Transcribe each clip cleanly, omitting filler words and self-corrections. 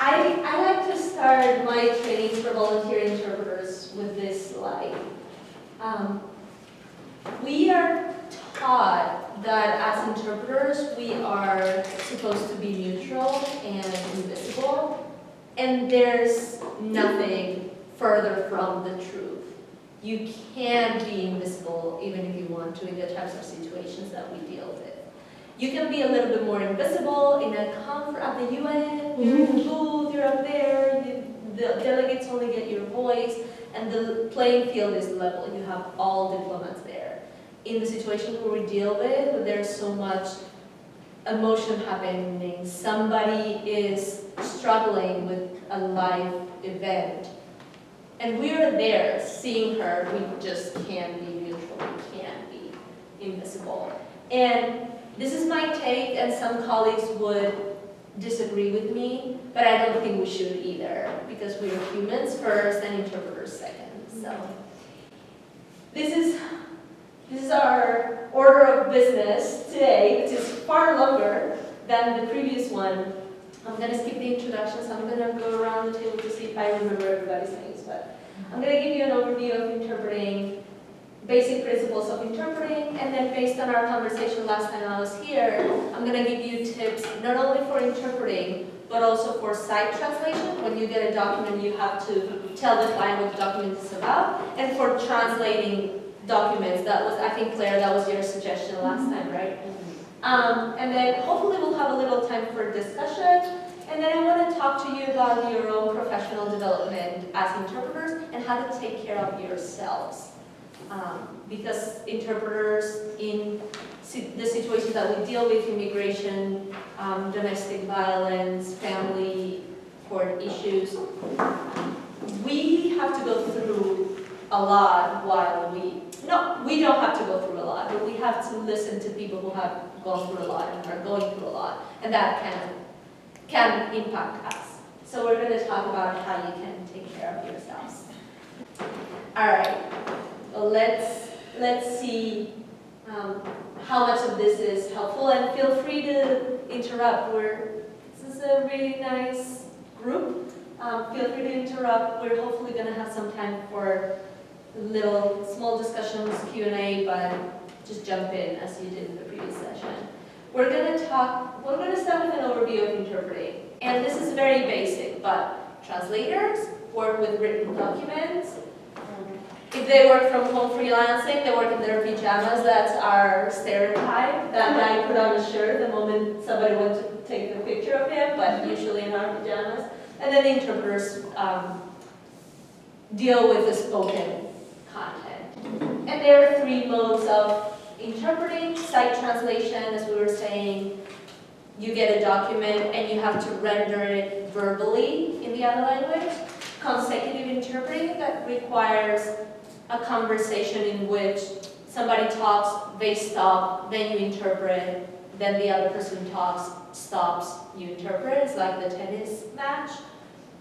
I like to start my trainings for volunteer interpreters with this slide. We are taught that as interpreters we are supposed to be neutral and invisible, and there's nothing further from the truth. You can be invisible even if you want to in the types of situations that we deal with. You can be a little bit more invisible in a conference at the UN, you're in the booth, you're up there, the delegates only get your voice, and the playing field is level. You have all diplomats there. In the situations where we deal with, where there's so much emotion happening, somebody is struggling with a life event, and we're there seeing her, we just can't be neutral, we can't be invisible. And this is my take, and some colleagues would disagree with me, but I don't think we should either, because we are humans first and interpreters second. So this is our order of business today, which is far longer than the previous one. I'm going to skip the introductions. I'm going to go around the table to see if I remember everybody's names, but I'm going to give you an overview of interpreting, basic principles of interpreting, and then based on our conversation last time I was here, I'm going to give you tips not only for interpreting, but also for site translation. When you get a document, you have to tell the client what the document is about, and for translating documents. That was, I think, Claire, that was your suggestion last time, right? And then hopefully we'll have a little time for discussion, and then I want to talk to you about your own professional development as interpreters and how to take care of yourselves. Because interpreters in the situations that we deal with, immigration, domestic violence, family court issues, we have to go through a lot while we don't have to go through a lot, but we have to listen to people who have gone through a lot and are going through a lot, and that can impact us. So we're going to talk about how you can take care of yourselves. All right. Let's see how much of this is helpful, and feel free to interrupt. This is a really nice group. Feel free to interrupt. We're hopefully going to have some time for little small discussions, Q&A, but just jump in as you did in the previous session. We're going to start with an overview of interpreting, and this is very basic, but translators work with written documents. If they work from home freelancing, they work in their pajamas. That's our stereotype. That guy put on a shirt the moment somebody went to take the picture of him, but usually in our pajamas. And then the interpreters deal with the spoken content. And there are three modes of interpreting. Site translation, as we were saying, you get a document and you have to render it verbally in the other language. Consecutive interpreting, that requires a conversation in which somebody talks, they stop, then you interpret, then the other person talks, stops, you interpret. It's like the tennis match.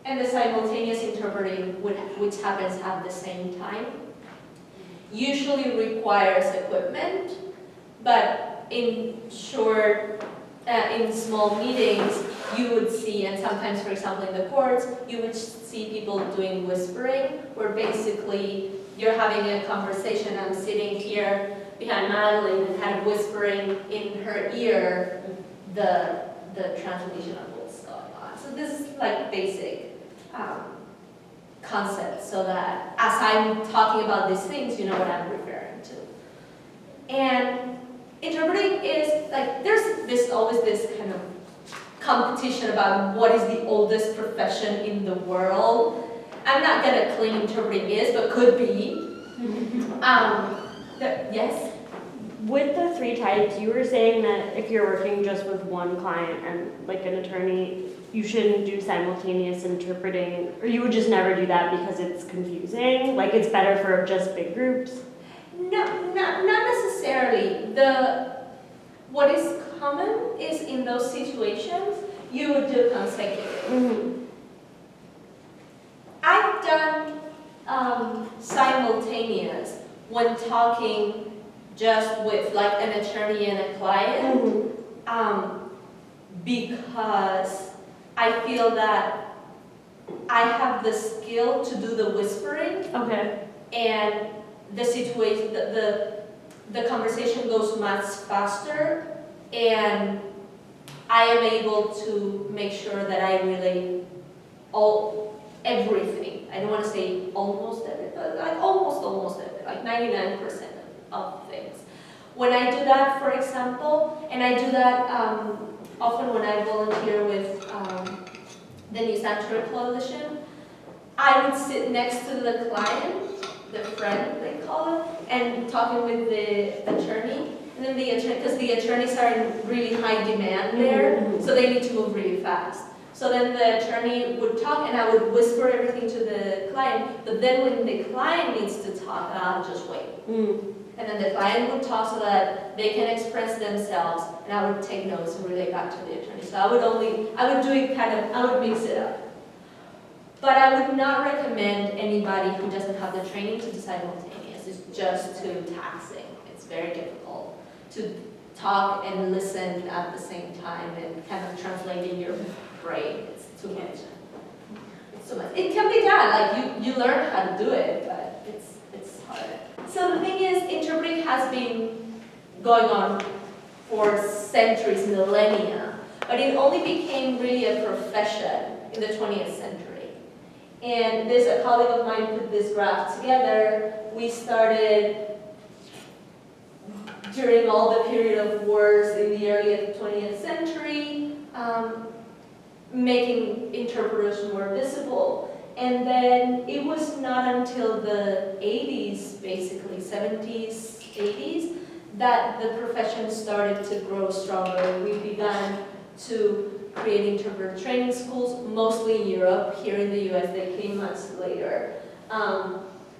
And the simultaneous interpreting, which happens at the same time, usually requires equipment, but in small meetings, you would see, and sometimes, for example, in the courts, you would see people doing whispering, where basically you're having a conversation. I'm sitting here behind Madeline and kind of whispering in her ear the translation of what's going on. So this is like basic concept, so that as I'm talking about these things, you know what I'm referring to. And interpreting is like, there's always this kind of competition about what is the oldest profession in the world. I'm not going to claim interpreting is, but could be. Yes? With the three types, you were saying that if you're working just with one client and like an attorney, you shouldn't do simultaneous interpreting, or you would just never do that because it's confusing? Like it's better for just big groups? No, not necessarily. What is common is in those situations, you would do consecutive. Mm-hmm. I've done simultaneous when talking just with like an attorney and a client, because I feel that I have the skill to do the whispering, Okay. and the situation, the conversation goes much faster, and I am able to make sure that I relay everything. I don't want to say almost everything, but like almost everything, like 99% of things. When I do that, for example, and I do that often when I volunteer with the New Sanctuary Coalition, I would sit next to the client, the friend they call it, and talking with the attorney. And then the attorney, because the attorneys are in really high demand there, so they need to move really fast. So then the attorney would talk, and I would whisper everything to the client. But then when the client needs to talk, I'll just wait. And then the client would talk so that they can express themselves, and I would take notes and relay back to the attorney. So I would do it I would mix it up. But I would not recommend anybody who doesn't have the training to do simultaneous. It's just too taxing. It's very difficult to talk and listen at the same time and kind of translate in your brain. It's too much. It's too much. It can be done. Like you learn how to do it, but it's hard. So the thing is, interpreting has been going on for centuries, millennia, but it only became really a profession in the 20th century. And a colleague of mine put this graph together. We started during all the period of wars in the early 20th century, making interpreters more visible. And then it was not until the 80s, basically 70s, 80s, that the profession started to grow stronger. We began to create interpreter training schools, mostly in Europe. Here in the US, they came much later.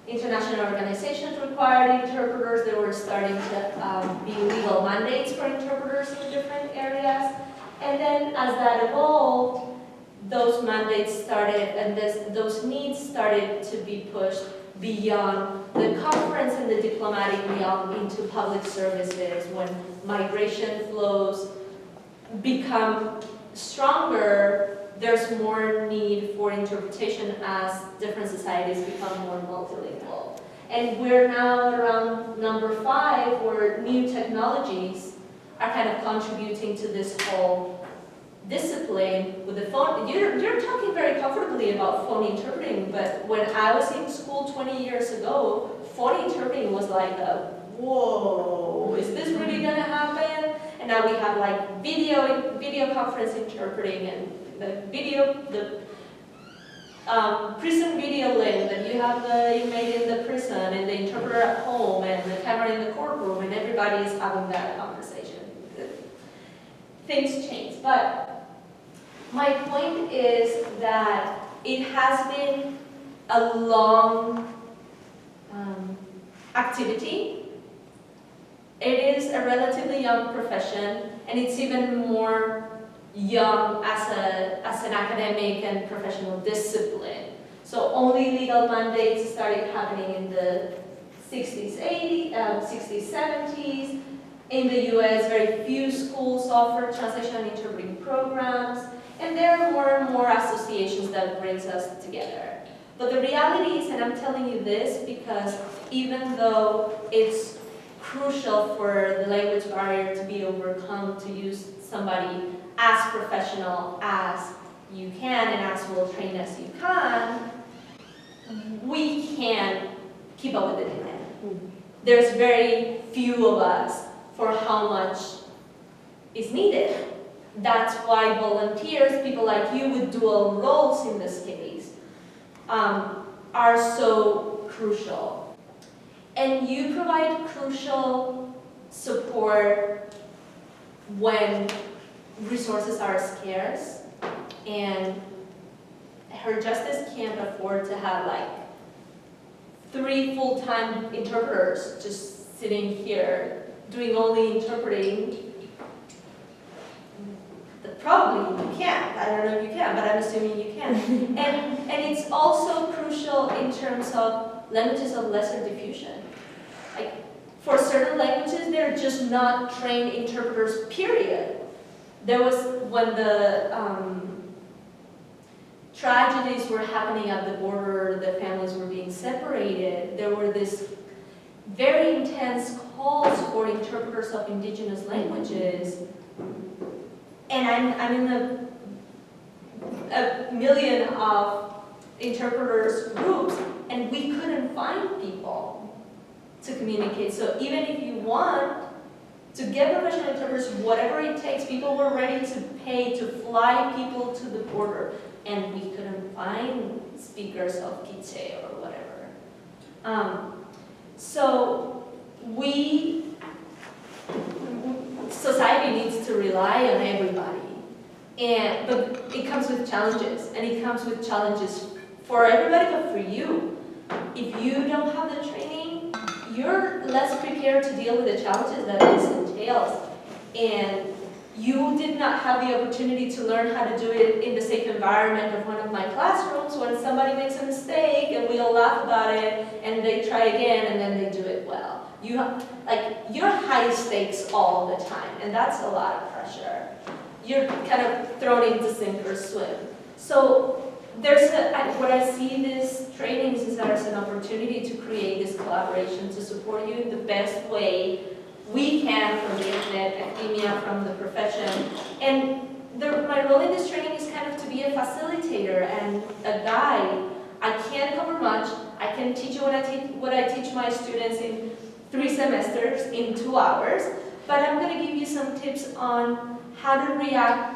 International organizations required interpreters. There were starting to be legal mandates for interpreters in different areas. And then as that evolved, those mandates started, and those needs started to be pushed beyond the conference and the diplomatic realm into public services. When migration flows become stronger, there's more need for interpretation as different societies become more multilingual. And we're now around number 5, where new technologies are kind of contributing to this whole discipline with the phone. You're talking very comfortably about phone interpreting, but when I was in school 20 years ago, phone interpreting was like whoa, is this really gonna happen? And now we have like video conference interpreting, and the prison video link that you have you made in the prison, and the interpreter at home, and the camera in the courtroom, and everybody is having that conversation. Things change, but my point is that it has been a long activity. It is a relatively young profession, and it's even more young as an academic and professional discipline. So only legal mandates started happening in the 60s, 70s. In the US, very few schools offer translation and interpreting programs, and there are more and more associations that brings us together. But the reality is, and I'm telling you this because even though it's crucial for the language barrier to be overcome, to use somebody as professional as you can and as well trained as you can, we can't keep up with the demand. There's very few of us for how much is needed. That's why volunteers, people like you with dual roles in this case, are so crucial. And you provide crucial support when resources are scarce, and Her Justice can't afford to have like 3 full-time interpreters just sitting here doing only interpreting. Probably you can. I don't know if you can, but I'm assuming you can. And it's also crucial in terms of languages of lesser diffusion. Like for certain languages, they're just not trained interpreters, period. There was when the tragedies were happening at the border, the families were being separated, there were this very intense calls for interpreters of indigenous languages. And I'm in a million of interpreters groups, and we couldn't find people to communicate. So even if you want to get professional interpreters, whatever it takes, people were ready to pay to fly people to the border, and we couldn't find speakers of Quiche or whatever. So society needs to rely on everybody, but it comes with challenges, and it comes with challenges for everybody, but for you. If you don't have the training, you're less prepared to deal with the challenges that this entails, and you did not have the opportunity to learn how to do it in the safe environment of one of my classrooms when somebody makes a mistake and we all laugh about it and they try again and then they do it well. You're high stakes all the time, and that's a lot of pressure. You're kind of thrown into sink or swim. So what I see these trainings is that there's an opportunity to create this collaboration to support you in the best way we can from the internet, academia, from the profession. And my role in this training is kind of to be a facilitator and a guide. I can't cover much. I can teach you what I teach my students in 3 semesters in 2 hours, but I'm going to give you some tips on how to react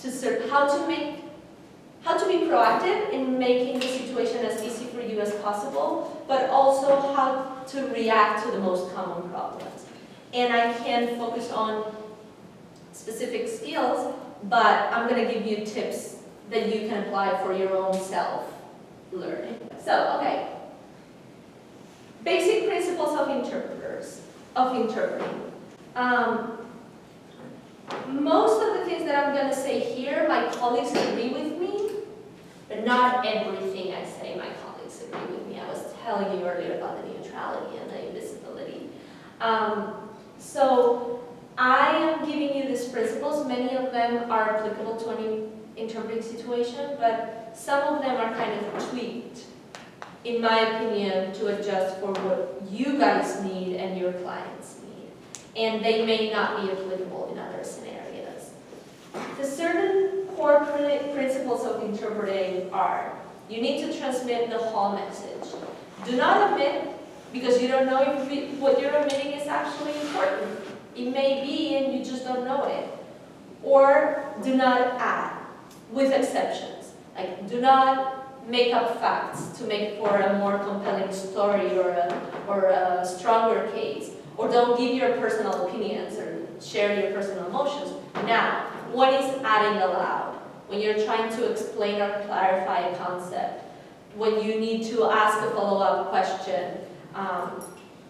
to how to be proactive in making the situation as easy for you as possible, but also how to react to the most common problems. And I can focus on specific skills, but I'm going to give you tips that you can apply for your own self-learning. So, okay. Basic principles of interpreting. Most of the things that I'm going to say here, my colleagues agree with me, but not everything I say my colleagues agree with me. I was telling you earlier about the neutrality and the invisibility. So I am giving you these principles. Many of them are applicable to any interpreting situation, but some of them are kind of tweaked, in my opinion, to adjust for what you guys need and your clients need. And they may not be applicable in other scenarios. The certain core principles of interpreting are: you need to transmit the whole message. Do not omit, because you don't know if what you're omitting is actually important. It may be and you just don't know it. Or do not add, with exceptions. Like, do not make up facts to make for a more compelling story or a stronger case. Or don't give your personal opinions or share your personal emotions. Now, what is adding aloud? When you're trying to explain or clarify a concept, when you need to ask a follow-up question,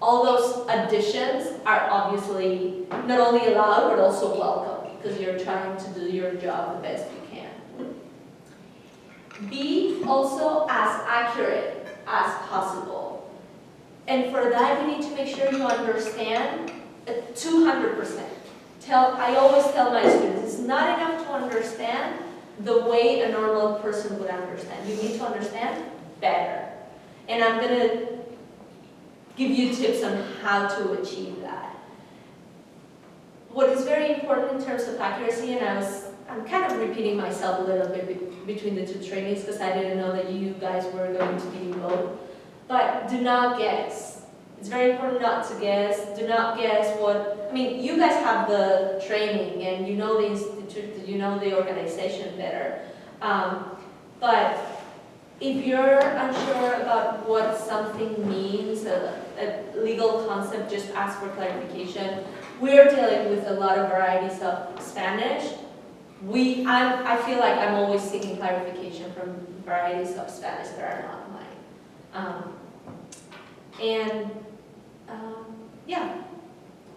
all those additions are obviously not only allowed but also welcome, because you're trying to do your job the best you can. Be also as accurate as possible. And for that, you need to make sure you understand 200%. I always tell my students, it's not enough to understand the way a normal person would understand. You need to understand better. And I'm going to give you tips on how to achieve that. What is very important in terms of accuracy, and I'm kind of repeating myself a little bit between the 2 trainings because I didn't know that you guys were going to be both, but do not guess. It's very important not to guess. Do not guess you guys have the training and you know the institute, you know the organization better. But if you're unsure about what something means, a legal concept, just ask for clarification. We're dealing with a lot of varieties of Spanish. I feel like I'm always seeking clarification from varieties of Spanish that are not mine. Yeah.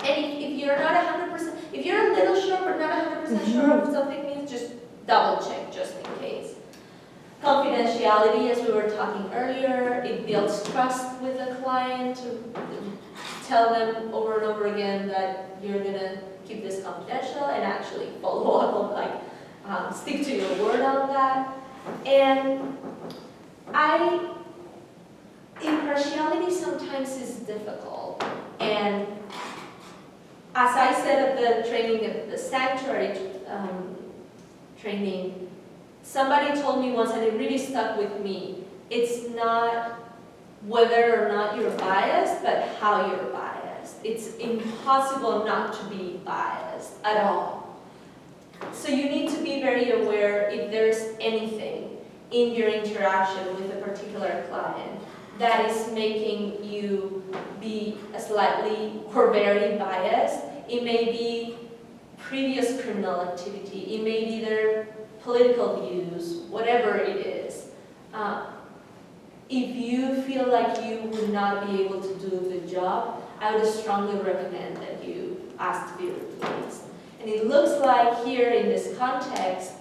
And if you're not 100%, if you're a little sure but not 100% sure of something means, just double check just in case. Confidentiality, as we were talking earlier, it builds trust with the client to tell them over and over again that you're going to keep this confidential and actually follow up on, stick to your word on that. And impartiality sometimes is difficult. And as I said at the training, at the sanctuary training, somebody told me once, and it really stuck with me, it's not whether or not you're biased, but how you're biased. It's impossible not to be biased at all. So you need to be very aware if there's anything in your interaction with a particular client that is making you be slightly or very biased. It may be previous criminal activity, it may be their political views, whatever it is. If you feel like you would not be able to do the job, I would strongly recommend that you ask to be replaced. And it looks like here in this context,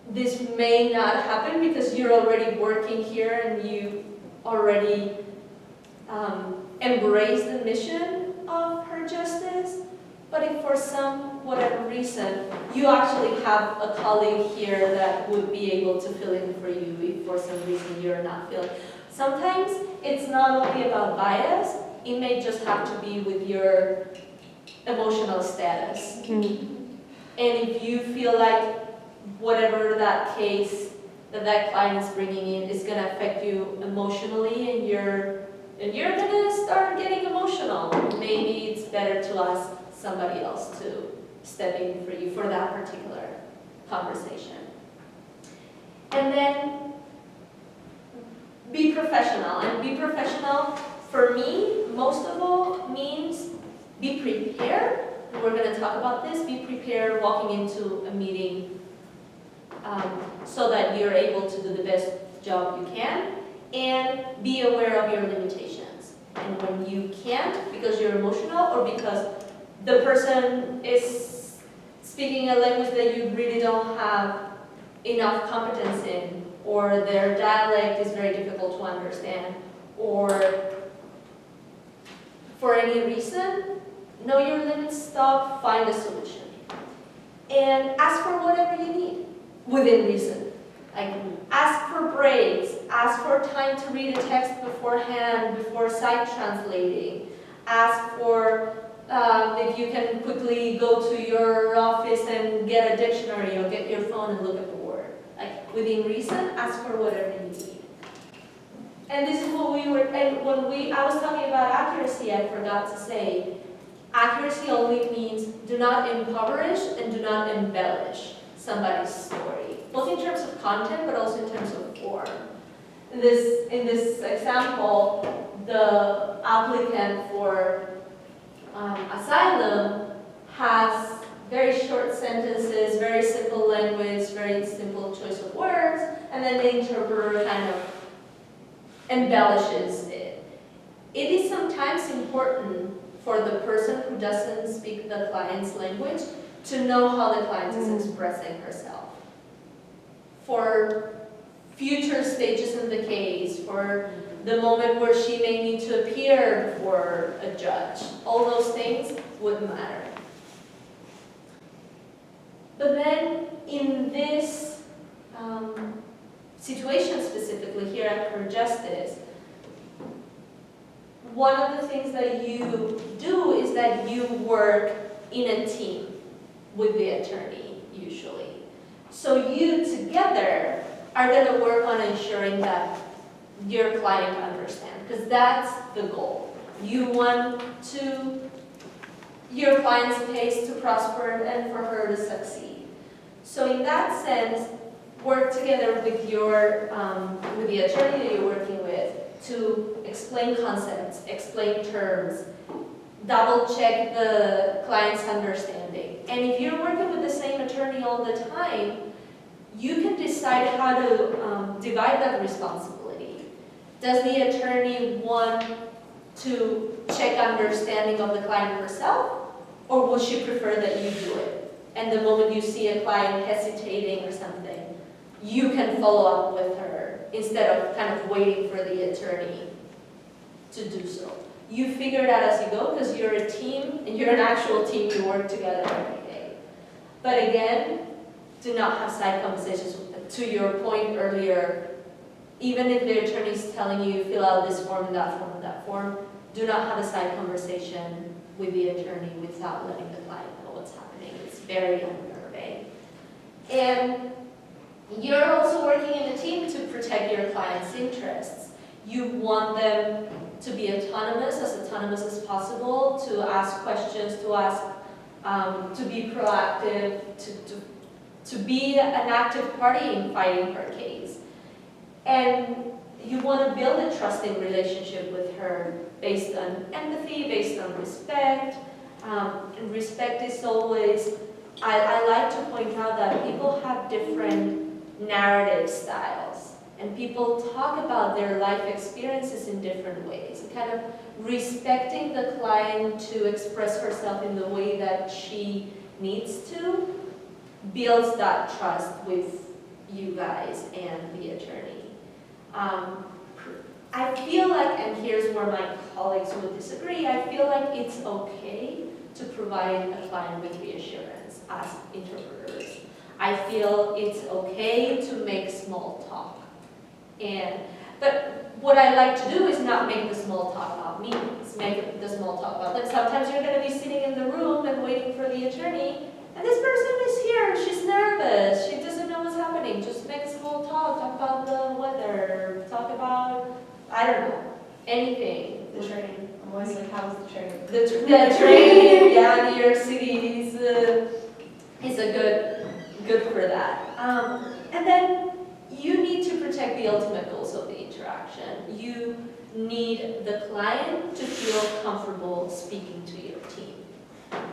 this may not happen because you're already working here and you already embrace the mission of Her Justice. But if for some whatever reason you actually have a colleague here that would be able to fill in for you if for some reason you're not feeling. Sometimes it's not only about bias, it may just have to be with your emotional status. And if you feel like whatever that case that client is bringing in is going to affect you emotionally and you're going to start getting emotional, maybe it's better to ask somebody else to step in for you for that particular conversation. And then be professional. And be professional, for me, most of all, means be prepared. And we're going to talk about this. Be prepared walking into a meeting so that you're able to do the best job you can. And be aware of your limitations. And when you can't, because you're emotional or because the person is speaking a language that you really don't have enough competence in, or their dialect is very difficult to understand, or for any reason, know your limits, stop, find a solution. And ask for whatever you need, within reason. Like, ask for breaks, ask for time to read a text beforehand, before sight translating. Ask for if you can quickly go to your office and get a dictionary or get your phone and look at the word. Like, within reason, ask for whatever you need. And this is what we were, and when I was talking about accuracy, I forgot to say, accuracy only means do not impoverish and do not embellish somebody's story, both in terms of content, but also in terms of form. In this example, the applicant for asylum has very short sentences, very simple language, very simple choice of words, and then the interpreter kind of embellishes it. It is sometimes important for the person who doesn't speak the client's language to know how the client is expressing herself. For future stages in the case, for the moment where she may need to appear before a judge, all those things would matter. But then in this situation specifically here at Her Justice, one of the things that you do is that you work in a team with the attorney, usually. So you together are going to work on ensuring that your client understands, because that's the goal. You want your client's case to prosper and for her to succeed. So in that sense, work together with with the attorney that you're working with to explain concepts, explain terms, double check the client's understanding. And if you're working with the same attorney all the time, you can decide how to divide that responsibility. Does the attorney want to check understanding of the client herself, or would she prefer that you do it? And the moment you see a client hesitating or something, you can follow up with her instead of kind of waiting for the attorney to do so. You figure it out as you go because you're a team and you're an actual team. You work together every day. But again, do not have side conversations with the to your point earlier, even if the attorney is telling you fill out this form, that form, that form, do not have a side conversation with the attorney without letting the client know what's happening. It's very unnerving. And you're also working in a team to protect your client's interests. You want them to be autonomous as possible, to ask questions, to be proactive, to be an active party in fighting her case. And you want to build a trusting relationship with her based on empathy, based on respect. And respect is always, I like to point out that people have different narrative styles. And people talk about their life experiences in different ways. Kind of respecting the client to express herself in the way that she needs to builds that trust with you guys and the attorney. I feel like, and here's where my colleagues would disagree, I feel like it's okay to provide a client with reassurance as interpreters. I feel it's okay to make small talk. But what I like to do is not make the small talk about me, it's make the small talk about them. Sometimes you're going to be sitting in the room and waiting for the attorney, and this person is here, she's nervous, she doesn't know what's happening. Just make small talk about the weather, talk about, I don't know, anything. The train. I'm always like, how was the train? The train, yeah, New York City is a good for that. And then you need to protect the ultimate goals of the interaction. You need the client to feel comfortable speaking to your team.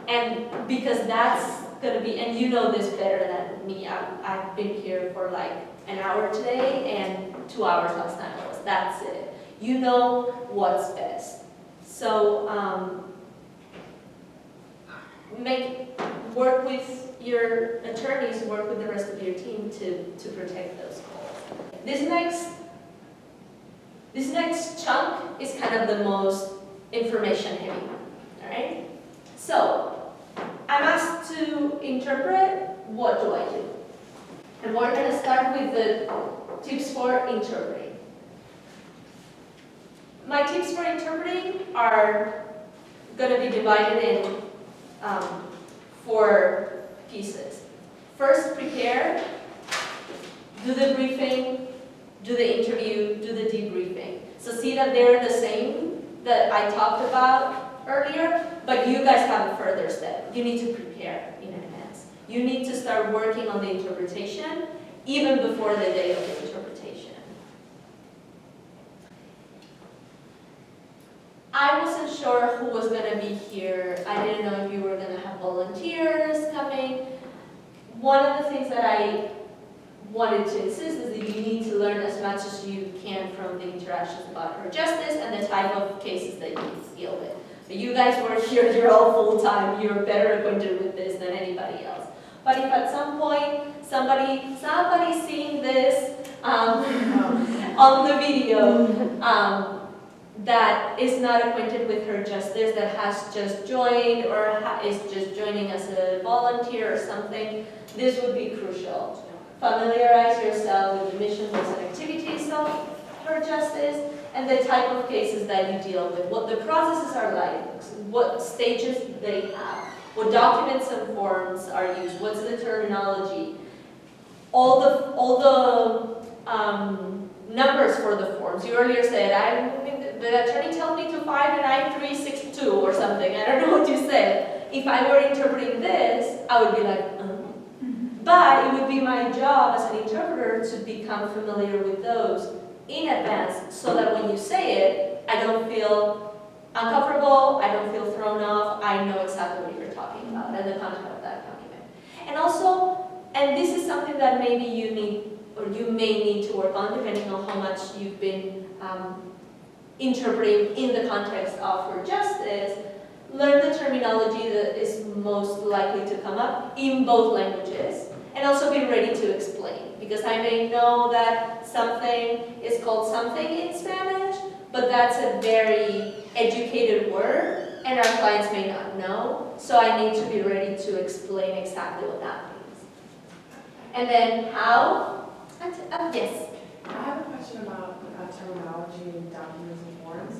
And because that's going to be, and you know this better than me, I've been here for like an hour today and 2 hours last night was, that's it. You know what's best. So work with your attorneys, work with the rest of your team to protect those goals. This next chunk is kind of the most information heavy, all right? So I'm asked to interpret, what do I do? And we're going to start with the tips for interpreting. My tips for interpreting are going to be divided in 4 pieces. First, prepare, do the briefing, do the interview, do the debriefing. So see that they're the same that I talked about earlier, but you guys have a further step. You need to prepare in advance. You need to start working on the interpretation even before the day of the interpretation. I wasn't sure who was going to be here. I didn't know if you were going to have volunteers coming. One of the things that I wanted to insist is that you need to learn as much as you can from the interactions about her justice and the type of cases that you deal with. So you guys work here, you're all full-time, you're better acquainted with this than anybody else. But if at some point somebody's seeing this on the video, that is not acquainted with her justice, that has just joined or is just joining as a volunteer or something, this would be crucial. Familiarize yourself with the mission, goals, and activities of her justice and the type of cases that you deal with, what the processes are like, what stages they have, what documents and forms are used, what's the terminology, all the numbers for the forms. You earlier said, the attorney tells me to 59362 or something. I don't know what you said. If I were interpreting this, I would be like, But it would be my job as an interpreter to become familiar with those in advance so that when you say it, I don't feel uncomfortable, I don't feel thrown off, I know exactly what you're talking about and the content of that document. And also, and this is something that maybe you need or you may need to work on depending on how much you've been interpreting in the context of her justice, learn the terminology that is most likely to come up in both languages, and also be ready to explain. Because I may know that something is called something in Spanish, but that's a very educated word, and our clients may not know, so I need to be ready to explain exactly what that means. And then how? Yes. I have a question about terminology and documents and forms.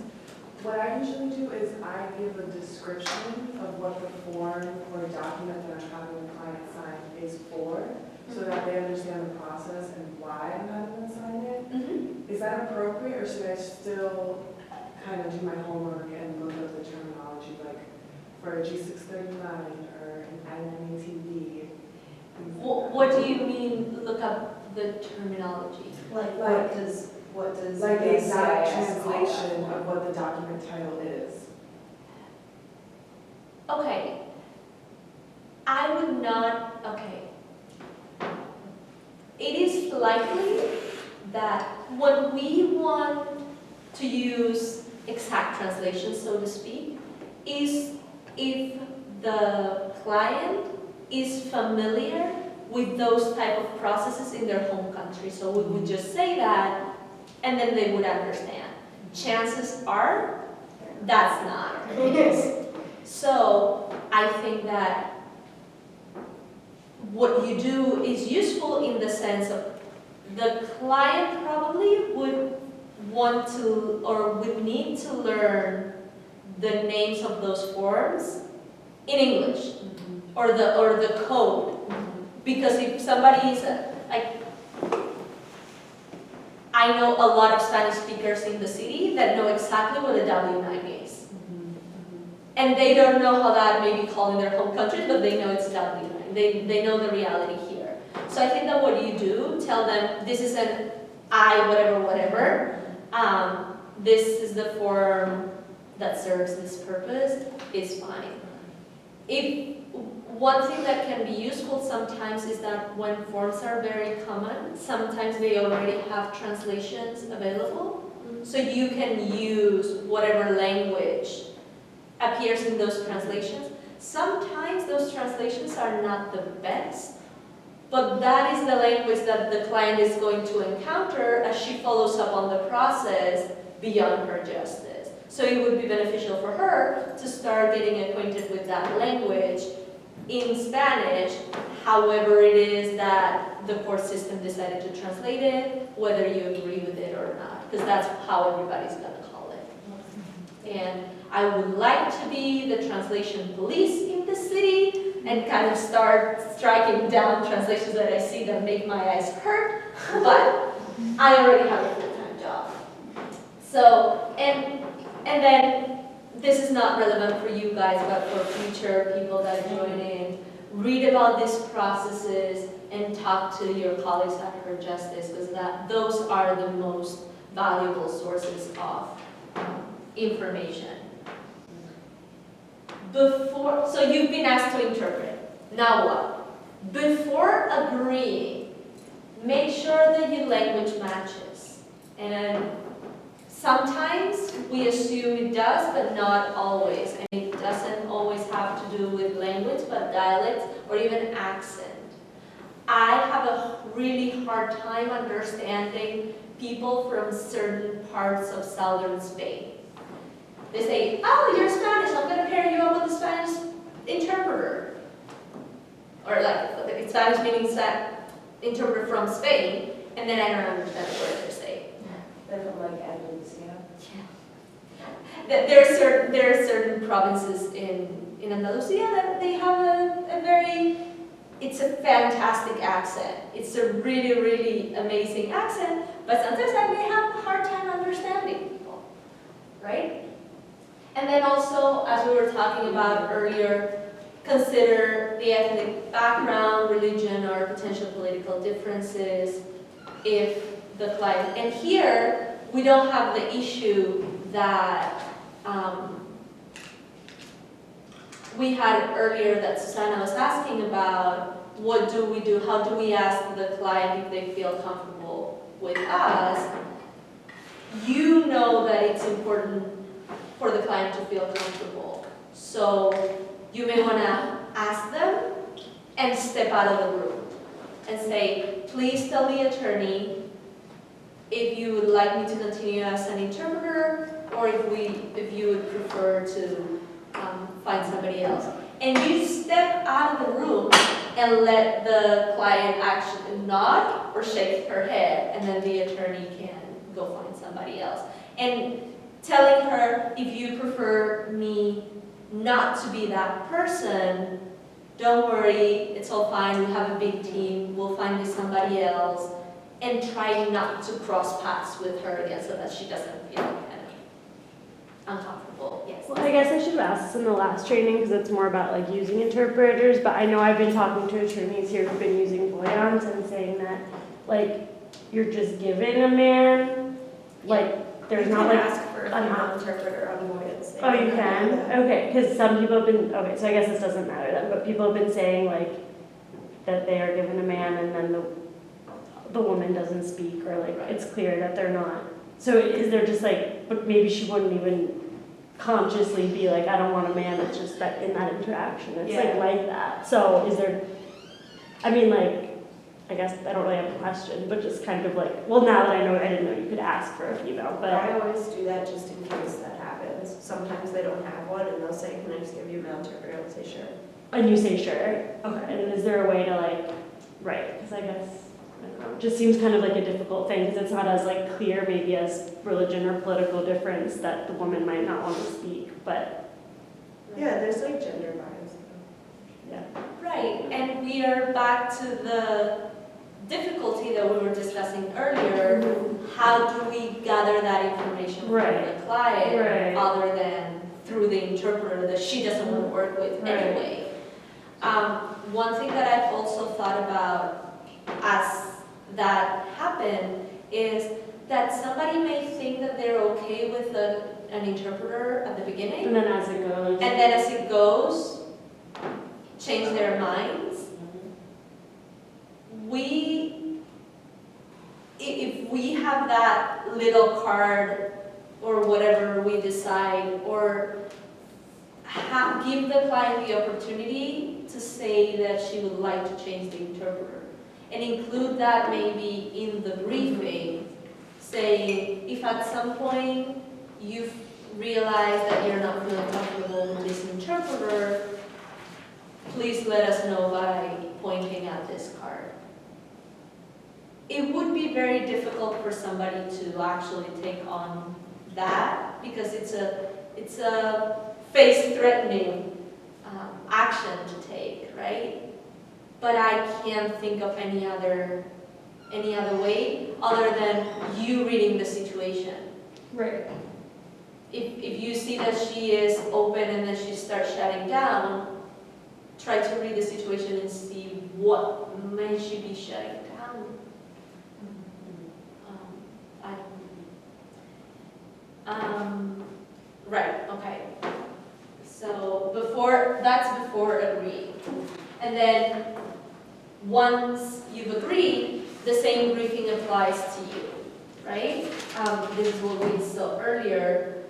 What I usually do is I give a description of what the form or document that I'm having the client sign is for, so that they understand the process and why I'm having them sign it. Mm-hmm. Is that appropriate, or should I still kind of do my homework and look up the terminology, like for a G639 or an I-918B? What do you mean, look up the terminology? Like, what does Like the exact CIS call that translation for? of what the document title is. Okay. I would not, okay. It is likely that when we want to use exact translation, so to speak, is if the client is familiar with those type of processes in their home country. So we would just say that, and then they would understand. Chances are, that's not the case. So I think that what you do is useful in the sense of the client probably would want to or would need to learn the names of those forms in English or the code. Because if somebody is like, I know a lot of Spanish speakers in the city that know exactly what a W9 is. And they don't know how that may be called in their home countries, but they know it's W9. They know the reality here. So I think that what you do, tell them this is an I whatever. This is the form that serves this purpose, is fine. One thing that can be useful sometimes is that when forms are very common, sometimes they already have translations available. So you can use whatever language appears in those translations. Sometimes those translations are not the best, but that is the language that the client is going to encounter as she follows up on the process beyond her justice. So it would be beneficial for her to start getting acquainted with that language in Spanish, however it is that the court system decided to translate it, whether you agree with it or not, because that's how everybody's going to call it. And I would like to be the translation police in the city and kind of start striking down translations that I see that make my eyes hurt, but I already have a full-time job. So, and then this is not relevant for you guys, but for future people that join in, read about these processes and talk to your colleagues at Her Justice, because those are the most valuable sources of information. So you've been asked to interpret. Now what? Before agreeing, make sure that your language matches. And sometimes we assume it does, but not always. And it doesn't always have to do with language, but dialect or even accent. I have a really hard time understanding people from certain parts of southern Spain. They say, oh, you're Spanish, I'm going to pair you up with a Spanish interpreter. Or like Spanish meaning interpreter from Spain, and then I don't understand the word they're saying. They're from like Andalusia. There are certain provinces in Andalusia that they have it's a fantastic accent. It's a really, really amazing accent, but sometimes I may have a hard time understanding people, right? And then also, as we were talking about earlier, consider the ethnic background, religion, or potential political differences if the client, and here we don't have the issue that we had earlier that Susanna was asking about. What do we do? How do we ask the client if they feel comfortable with us? You know that it's important for the client to feel comfortable. So you may want to ask them and step out of the room and say, please tell the attorney if you would like me to continue as an interpreter or if you would prefer to find somebody else. and you step out of the room and let the client actually nod or shake her head, and then the attorney can go find somebody else. And telling her, if you prefer me not to be that person, don't worry, it's all fine, we have a big team, we'll find you somebody else, and try not to cross paths with her again so that she doesn't feel kind of uncomfortable. Yes. Well, I guess I should have asked this in the last training because it's more about like using interpreters, but I know I've been talking to attorneys here who've been using voyants and saying that like you're just giving a man, like there's not like, ask for a female interpreter on voyance. oh, you can? Okay, because some people have been, okay, so I guess this doesn't matter then, but people have been saying like that they are given a man and then the woman doesn't speak, or like it's clear that they're not. So is there just like, but maybe she wouldn't even consciously be like, I don't want a man, it's just that in that interaction, it's like that. So is there, I mean like, I guess I don't really have a question, but just kind of like, well now that I know, I didn't know you could ask for a female, but. I always do that just in case that happens. Sometimes they don't have one and they'll say, can I just give you a male interpreter? I'll say sure. And you say sure? Okay, and is there a way to like, right, because I guess, I don't know, it just seems kind of like a difficult thing, because it's not as like clear maybe as religion or political difference that the woman might not want to speak, but. Yeah, there's like gender bias. Yeah. Right, and we are back to the difficulty that we were discussing earlier. How do we gather that information from Right. the client Right. other than through the interpreter that she doesn't want to work with Right. anyway? One thing that I've also thought about as that happened is that somebody may think that they're okay with an interpreter at the beginning, And then as it goes. and then as it goes, change their minds. If we have that little card or whatever we decide, or give the client the opportunity to say that she would like to change the interpreter, and include that maybe in the briefing, saying if at some point you've realized that you're not feeling comfortable with this interpreter, please let us know by pointing at this card. It would be very difficult for somebody to actually take on that because it's a face-threatening action to take, right? But I can't think of any other way other than you reading the situation. Right. If you see that she is open and then she starts shutting down, try to read the situation and see what may she be shutting down. Right, okay. So that's before agreeing. And then once you've agreed, the same briefing applies to you, right? This is what we saw earlier.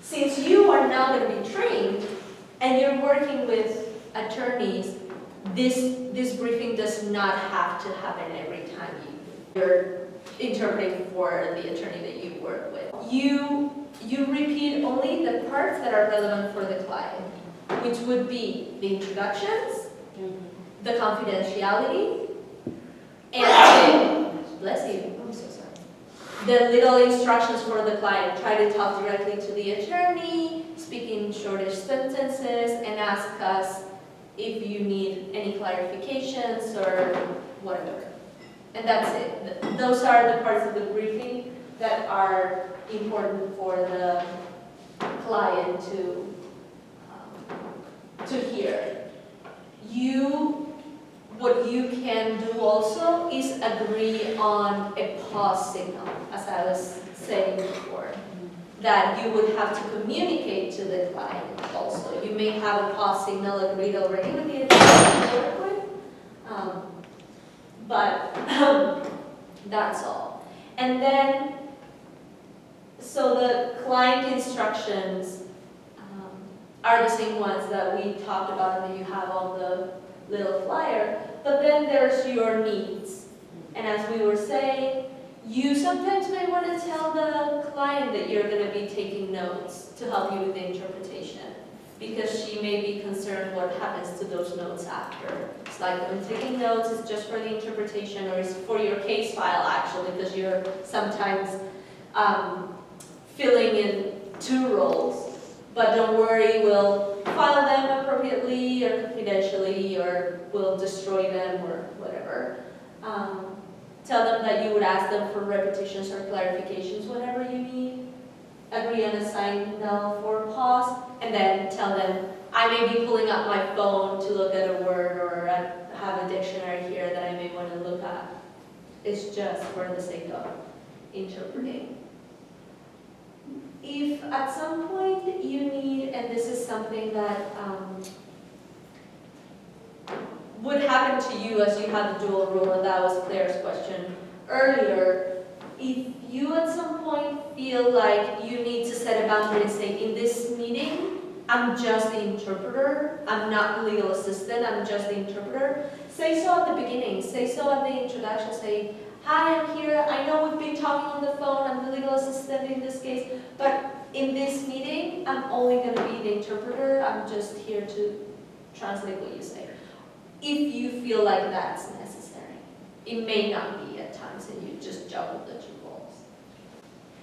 Since you are now going to be trained and you're working with attorneys, this briefing does not have to happen every time you're interpreting for the attorney that you work with. You repeat only the parts that are relevant for the client, which would be the introductions, the confidentiality, and bless you. I'm so sorry. The little instructions for the client. Try to talk directly to the attorney, speak in shortish sentences, and ask us if you need any clarifications or whatever. And that's it. Those are the parts of the briefing that are important for the client to hear. What you can do also is agree on a pause signal, as I was saying before, that you would have to communicate to the client also. You may have a pause signal agreed already with the attorney you work with, but that's all. And then, so the client instructions are the same ones that we talked about and that you have on the little flyer, but then there's your needs. And as we were saying, you sometimes may want to tell the client that you're going to be taking notes to help you with the interpretation. because she may be concerned what happens to those notes after. It's like when taking notes is just for the interpretation, or is for your case file actually, because you're sometimes filling in 2 roles. But don't worry, we'll file them appropriately or confidentially, or we'll destroy them or whatever. Tell them that you would ask them for repetitions or clarifications whenever you need. Agree on a signal for pause, and then tell them, I may be pulling up my phone to look at a word, or I have a dictionary here that I may want to look at. It's just for the sake of interpreting. If at some point you need, and this is something that would happen to you as you had the dual role, and that was Claire's question earlier, if you at some point feel like you need to set a boundary and say, in this meeting, I'm just the interpreter, I'm not the legal assistant, I'm just the interpreter, say so at the beginning, say so at the introduction, say, hi, I'm here, I know we've been talking on the phone, I'm the legal assistant in this case, but in this meeting, I'm only going to be the interpreter, I'm just here to translate what you say. If you feel like that's necessary. It may not be at times, and you just juggle the 2 roles.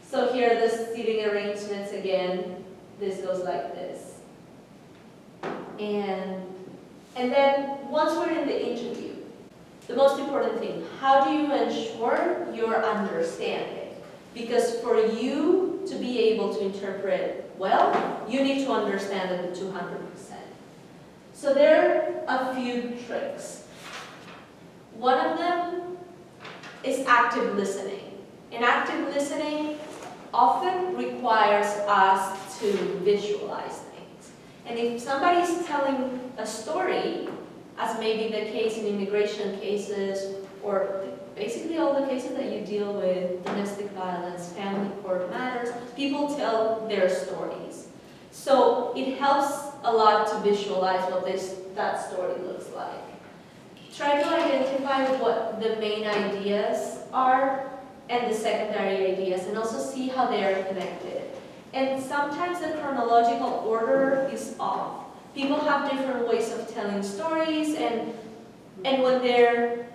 So here are the seating arrangements again. This goes like this. And then once we're in the interview, the most important thing, how do you ensure your understanding? Because for you to be able to interpret well, you need to understand it to 200%. So there are a few tricks. One of them is active listening. And active listening often requires us to visualize things. And if somebody's telling a story, as may be the case in immigration cases, or basically all the cases that you deal with, domestic violence, family court matters, people tell their stories. So it helps a lot to visualize what that story looks like. Try to identify what the main ideas are and the secondary ideas, and also see how they are connected. And sometimes the chronological order is off. People have different ways of telling stories, and when they're,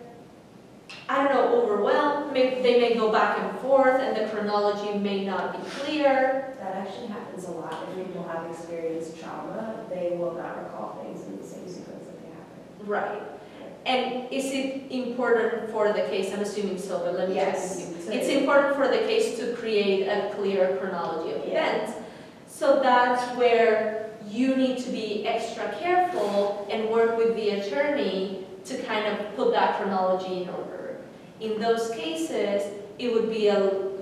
overwhelmed, they may go back and forth, and the chronology may not be clear. That actually happens a lot. If people have experienced trauma, they will not recall things in the same sequence that they happen. Right. And is it important for the case? I'm assuming so, but let me check with you. It's important for the case to create a clear chronology of events. So that's where you need to be extra careful and work with the attorney to kind of put that chronology in order. In those cases, it would be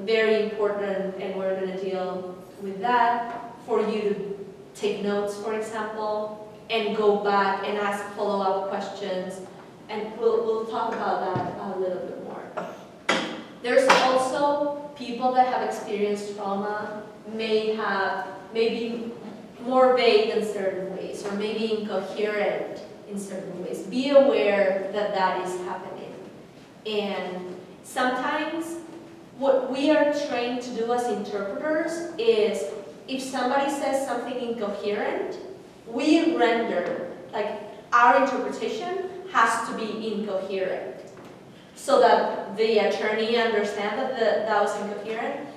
very important, and we're going to deal with that, for you to take notes, for example, and go back and ask follow-up questions. And we'll talk about that a little bit more. There's also people that have experienced trauma may be more vague in certain ways, or maybe incoherent in certain ways. Be aware that that is happening. And sometimes what we are trained to do as interpreters is, if somebody says something incoherent, we render, like our interpretation has to be incoherent, so that the attorney understands that that was incoherent.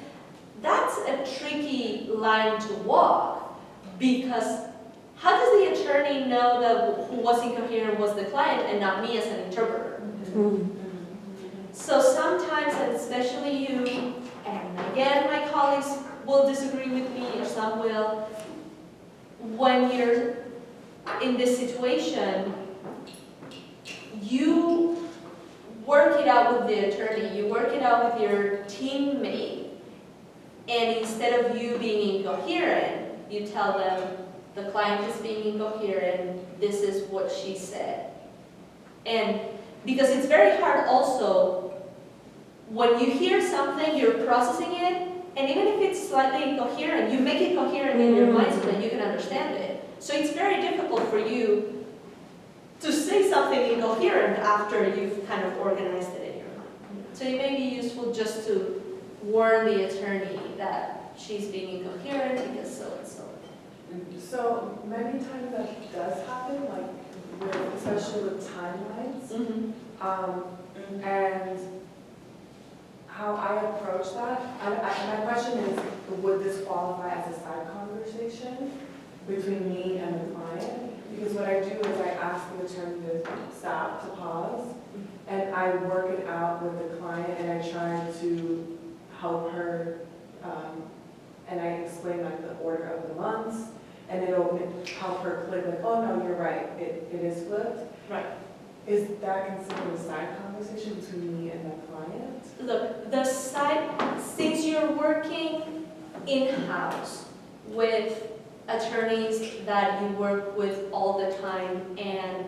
That's a tricky line to walk, because how does the attorney know that who was incoherent was the client and not me as an interpreter? So sometimes, and especially you, and again my colleagues will disagree with me, or some will, when you're in this situation, you work it out with the attorney, you work it out with your teammate, and instead of you being incoherent, you tell them, the client is being incoherent, this is what she said. And because it's very hard also, when you hear something, you're processing it, and even if it's slightly incoherent, you make it coherent in your mind so that you can understand it. So it's very difficult for you to say something incoherent after you've kind of organized it in your mind. So it may be useful just to warn the attorney that she's being incoherent because so and so. So many times that does happen, like especially with timelines. And how I approach that, my question is, would this qualify as a side conversation between me and the client? Because what I do is I ask the attorney to stop, to pause, and I work it out with the client, and I try to help her, and I explain like the order of the months, and it'll help her click like, oh no, you're right, it is flipped. Right. Is that considered a side conversation between me and the client? Look, the side, since you're working in-house with attorneys that you work with all the time and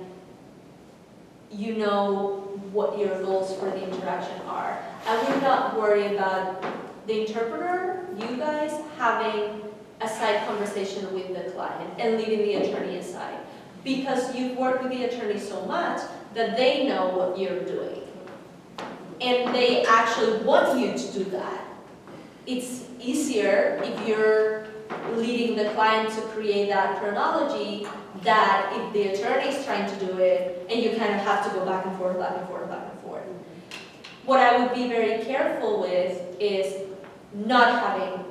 you know what your goals for the interaction are, I would not worry about the interpreter, you guys, having a side conversation with the client and leaving the attorney aside. Because you've worked with the attorney so much that they know what you're doing. And they actually want you to do that. It's easier if you're leading the client to create that chronology that if the attorney is trying to do it and you kind of have to go back and forth, back and forth, back and forth. What I would be very careful with is not having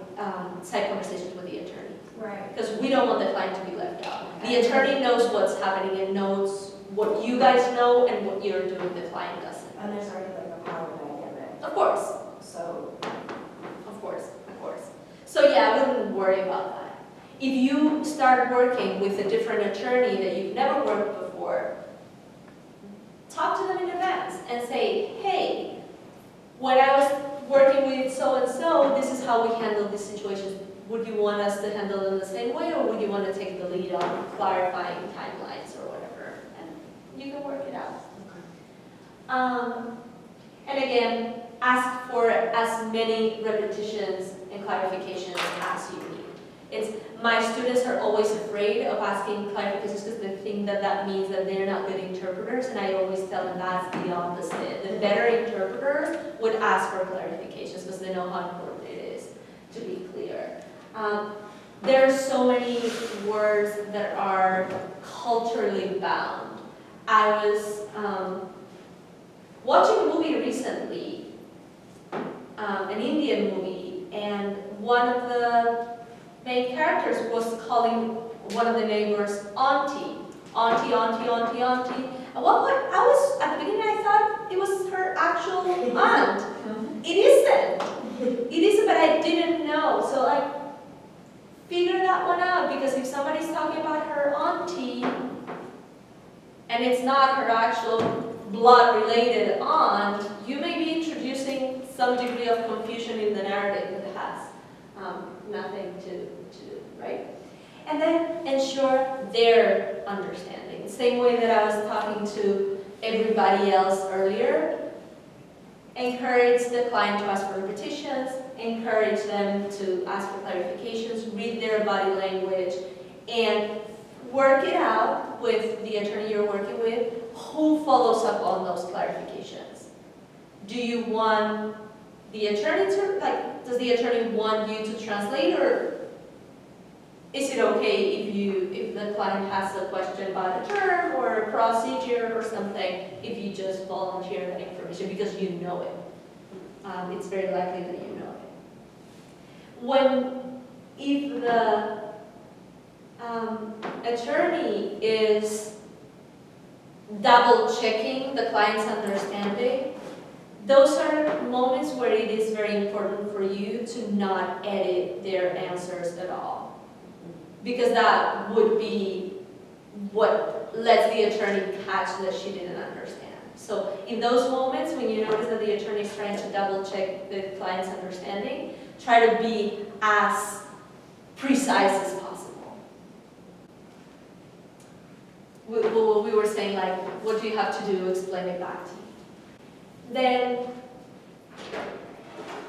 side conversations with the attorney. Right. Because we don't want the client to be left out. The attorney knows what's happening and knows what you guys know and what you're doing, the client doesn't. And there's already like a power dynamic, Of course, so. of course, of course. So yeah, I wouldn't worry about that. If you start working with a different attorney that you've never worked before, talk to them in advance and say, hey, when I was working with so-and-so, this is how we handle these situations. Would you want us to handle it in the same way, or would you want to take the lead on clarifying timelines or whatever? And you can work it out. And again, ask for as many repetitions and clarifications as you need. My students are always afraid of asking clarifications because they think that that means that they're not good interpreters, and I always tell them that's the opposite. The better interpreters would ask for clarifications because they know how important it is to be clear. There are so many words that are culturally bound. I was watching a movie recently, an Indian movie, and one of the main characters was calling one of the neighbors auntie. Auntie, auntie, auntie, auntie. At one point, at the beginning I thought it was her actual aunt. It isn't. It isn't, but I didn't know. So figure that one out, because if somebody's talking about her auntie, and it's not her actual blood-related aunt, you may be introducing some degree of confusion in the narrative that has nothing to do, right? And then ensure their understanding. Same way that I was talking to everybody else earlier, encourage the client to ask for repetitions, encourage them to ask for clarifications, read their body language, and work it out with the attorney you're working with, who follows up on those clarifications. Do you want the attorney to, does the attorney want you to translate, or is it okay if the client has a question about a term or a procedure or something, if you just volunteer that information because you know it? It's very likely that you know it. If the attorney is double checking the client's understanding, those are moments where it is very important for you to not edit their answers at all. Because that would be what lets the attorney catch that she didn't understand. So in those moments when you notice that the attorney is trying to double check the client's understanding, try to be as precise as possible. We were saying, what do you have to do? Explain it back to me. Then,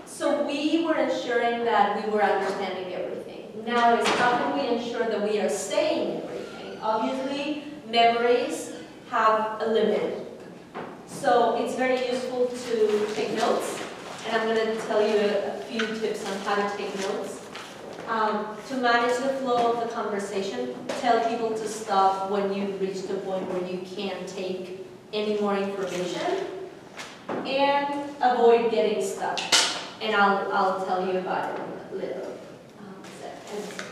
so we were ensuring that we were understanding everything. Now is how can we ensure that we are saying everything? Obviously, memories have a limit. So it's very useful to take notes, and I'm going to tell you a few tips on how to take notes. To manage the flow of the conversation, tell people to stop when you reach the point where you can't take any more information, and avoid getting stuck. And I'll tell you about it in a little second.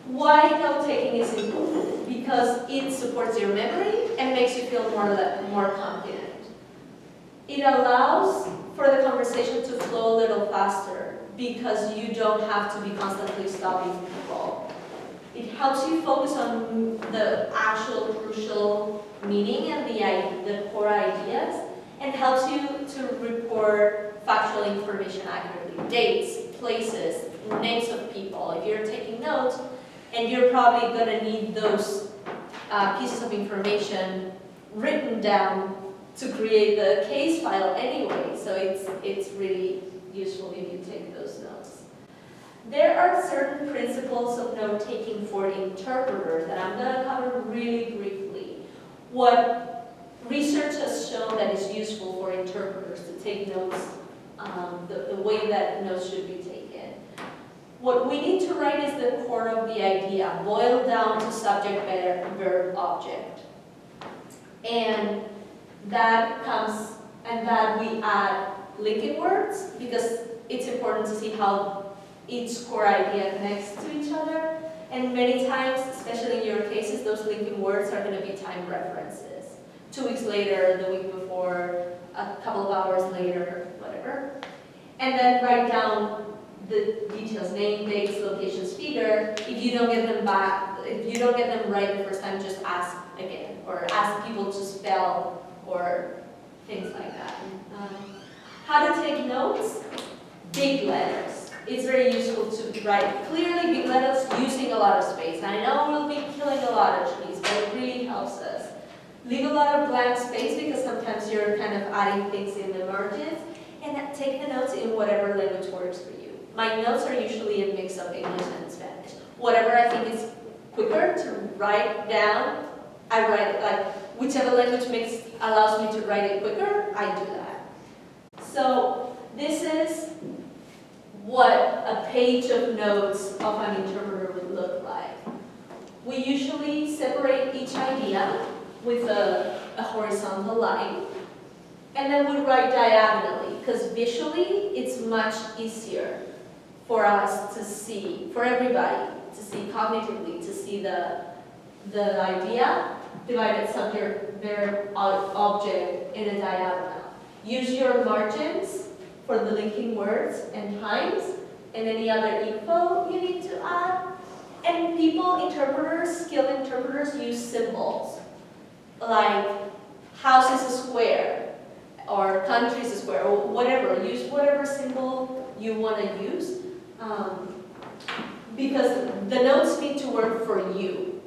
Why note-taking is important? Because it supports your memory and makes you feel more confident. It allows for the conversation to flow a little faster because you don't have to be constantly stopping people. It helps you focus on the actual crucial meaning and the core ideas, and helps you to report factual information accurately. Dates, places, names of people. If you're taking notes, and you're probably going to need those pieces of information written down to create the case file anyway, so it's really useful if you take those notes. There are certain principles of note-taking for interpreters that I'm going to cover really briefly. What research has shown that is useful for interpreters to take notes, the way that notes should be taken. What we need to write is the core of the idea, boiled down to subject, verb, object. And that we add linking words because it's important to see how each core idea connects to each other. And many times, especially in your cases, those linking words are going to be time references. 2 weeks later, the week before, a couple of hours later, whatever. And then write down the details, name, dates, locations, figure. If you don't get them back, if you don't get them right the first time, just ask again, or ask people to spell, or things like that. How to take notes? Big letters. It's very useful to write clearly big letters using a lot of space. I know we'll be killing a lot of trees, but it really helps us. Leave a lot of blank space because sometimes you're kind of adding things in the margins, and take the notes in whatever language works for you. My notes are usually a mix of English and Spanish. Whatever I think is quicker to write down, I write it. Like whichever language allows me to write it quicker, I do that. So this is what a page of notes of an interpreter would look like. We usually separate each idea with a horizontal line, and then we write diagonally, because visually it's much easier for us to see, for everybody to see cognitively, to see the idea, divided subject, verb, object in a diagonal. Use your margins for the linking words and times, and any other info you need to add. And skilled interpreters use symbols, like house is a square, or country is a square, or whatever. Use whatever symbol you want to use, because the notes need to work for you.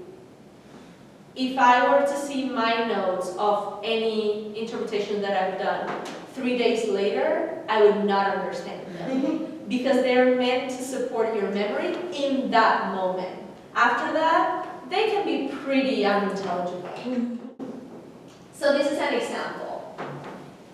If I were to see my notes of any interpretation that I've done 3 days later, I would not understand them because they're meant to support your memory in that moment. After that, they can be pretty unintelligible. So this is an example.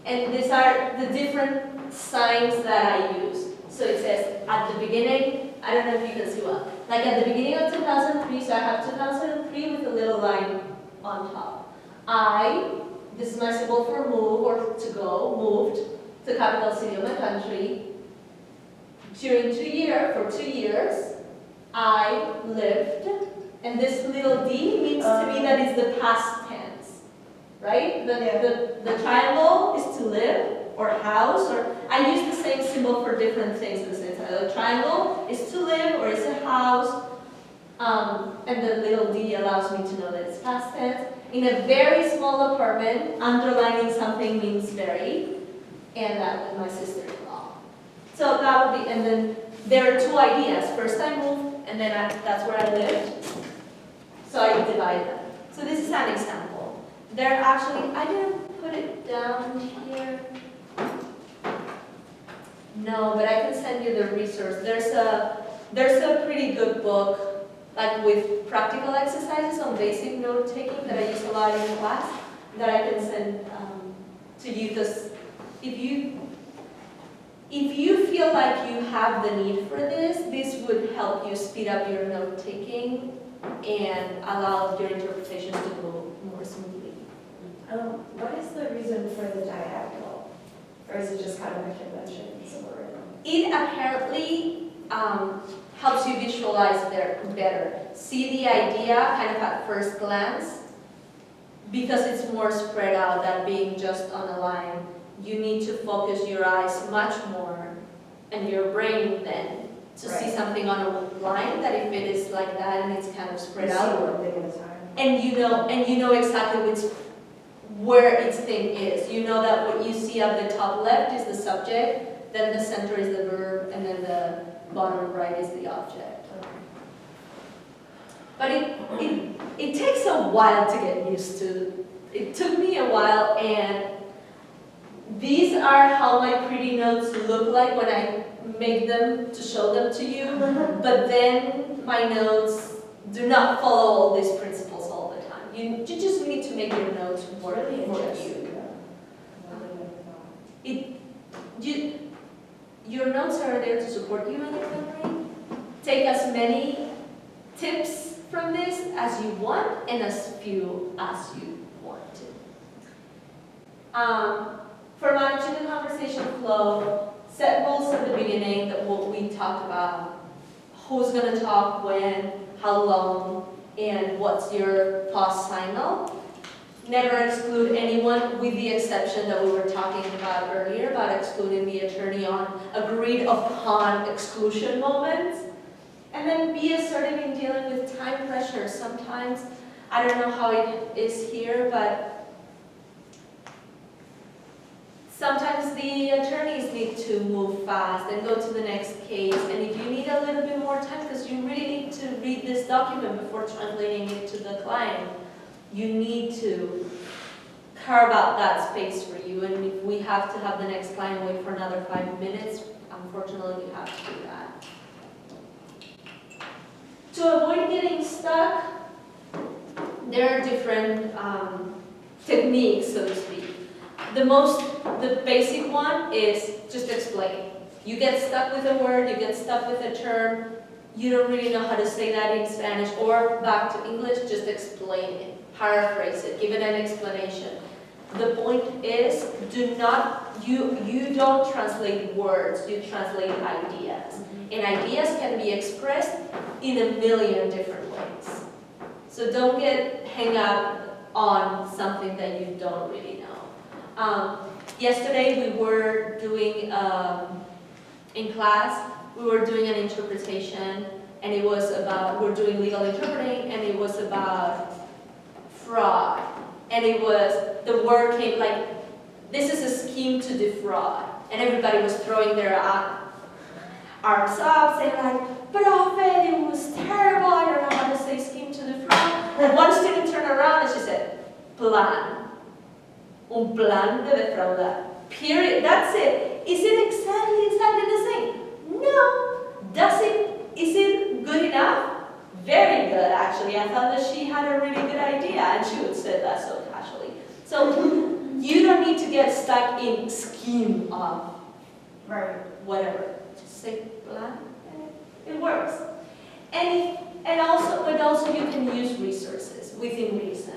And these are the different signs that I use. So it says at the beginning, I don't know if you can see well, like at the beginning of 2003, so I have 2003 with a little line on top. This is my symbol for move or to go, moved to capital city of my country. For 2 years, I lived, and this little D means to me that it's the past tense, right? The triangle is to live or house, or I use the same symbol for different things in the same time. The triangle is to live or it's a house, and the little D allows me to know that it's past tense. In a very small apartment, underlining something means very, and that with my sister-in-law. So that would be, and then there are 2 ideas. First I moved, and then that's where I lived. So I divide them. So this is an example. There are actually, I didn't put it down here. No, but I can send you the resource. There's a pretty good book, like with practical exercises on basic note-taking that I use a lot in class, that I can send to you, because if you if you feel like you have the need for this, this would help you speed up your note-taking and allow your interpretations to go more smoothly. What is the reason for the diagonal? Or is it just kind of a convention somewhere in? It apparently helps you visualize better. See the idea kind of at first glance, because it's more spread out than being just on a line. You need to focus your eyes much more and your brain then to see Right. something on a line, that if it is like that and it's kind of spread See out, one thing at a time. and you know exactly where its thing is. You know that what you see at the top left is the subject, then the center is the verb, and then the bottom right is the object. But it takes a while to get used to. It took me a while, and these are how my pretty notes look like when I make them to show them to you. But then my notes do not follow all these principles all the time. You just need to make your notes work Really for interesting. you. Your notes are there to support you in your memory. Take as many tips from this as you want and as few as you want to. For managing the conversation flow, set rules at the beginning that what we talked about. Who's going to talk when, how long, and what's your pause signal. Never exclude anyone, with the exception that we were talking about earlier, about excluding the attorney on agreed upon exclusion moments. And then be assertive in dealing with time pressure. Sometimes, I don't know how it is here, but sometimes the attorneys need to move fast and go to the next case. And if you need a little bit more time, because you really need to read this document before translating it to the client, you need to carve out that space for you. And if we have to have the next client wait for another 5 minutes, unfortunately we have to do that. To avoid getting stuck, there are different techniques, so to speak. The basic one is just explain. You get stuck with a word, you get stuck with a term, you don't really know how to say that in Spanish, or back to English, just explain it, paraphrase it, give it an explanation. The point is, you don't translate words, you translate ideas. And ideas can be expressed in a million different ways. So don't get hung up on something that you don't really know. Yesterday we were doing, in class, we were doing an interpretation, and it was about, we're doing legal interpreting, and it was about fraud. And it was, the word came like, this is a scheme to defraud. And everybody was throwing their arms up, saying like, profe, it was terrible, I don't know how to say scheme to defraud. And one student turned around and she said, plan. Un plan de defraudar. Period. That's it. Is it exactly the same? No. Is it good enough? Very good, actually. I thought that she had a really good idea, and she would say that so casually. So you don't need to get stuck in scheme of whatever. Just say plan, and it works. But also you can use resources within reason.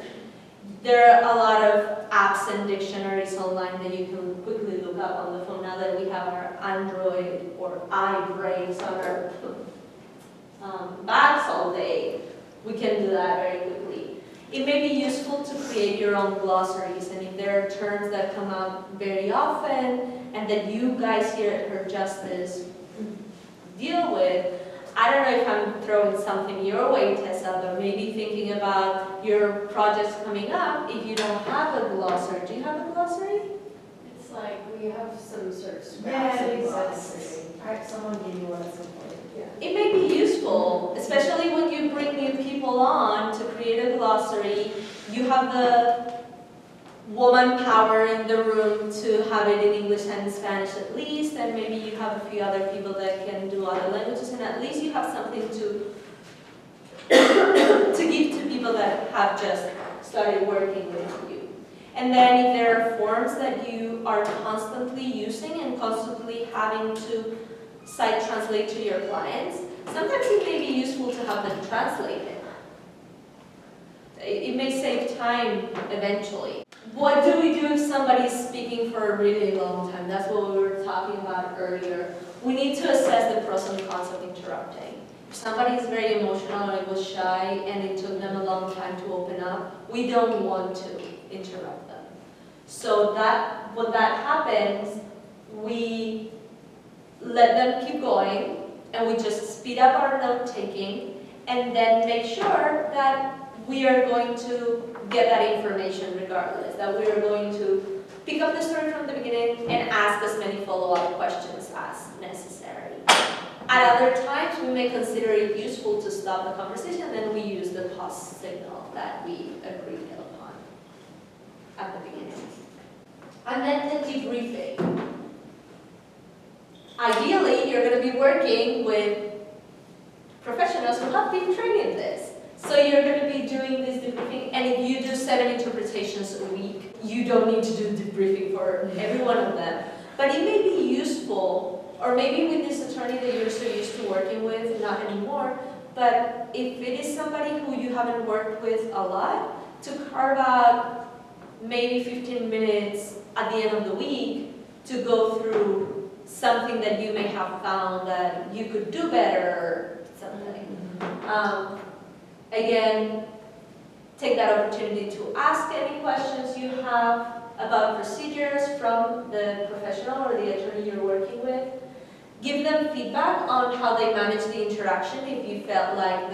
There are a lot of apps and dictionaries online that you can quickly look up on the phone. Now that we have our Android or iBrains on our bags all day, we can do that very quickly. It may be useful to create your own glossaries, and if there are terms that come up very often and that you guys here at Her Justice deal with, I don't know if I'm throwing something your way, Tessa, but maybe thinking about your projects coming up, if you don't have a glossary. Do you have a glossary? It's like, we have some sort of Yeah, scraps it of exists. glossary. Someone gave you one at some point. It may be useful, especially when you bring new people on to create a glossary. You have the woman power in the room to have it in English and Spanish at least, and maybe you have a few other people that can do other languages, and at least you have something to give to people that have just started working with you. And then if there are forms that you are constantly using and constantly having to site translate to your clients, sometimes it may be useful to have them translated. It may save time eventually. What do we do if somebody's speaking for a really long time? That's what we were talking about earlier. We need to assess the pros and cons of interrupting. If somebody is very emotional or was shy and it took them a long time to open up, we don't want to interrupt them. So when that happens, we let them keep going and we just speed up our note taking and then make sure that we are going to get that information regardless, that we are going to pick up the story from the beginning and ask as many follow-up questions as necessary. At other times, we may consider it useful to stop the conversation, and then we use the pause signal that we agreed upon at the beginning. And then the debriefing. Ideally, you're going to be working with professionals who have been trained in this. So you're going to be doing this debriefing, and if you do 7 interpretations a week, you don't need to do debriefing for every one of them. But it may be useful, or maybe with this attorney that you're so used to working with, not anymore, but if it is somebody who you haven't worked with a lot, to carve out maybe 15 minutes at the end of the week to go through something that you may have found that you could do better or something. Again, take that opportunity to ask any questions you have about procedures from the professional or the attorney you're working with. Give them feedback on how they manage the interaction. If you felt like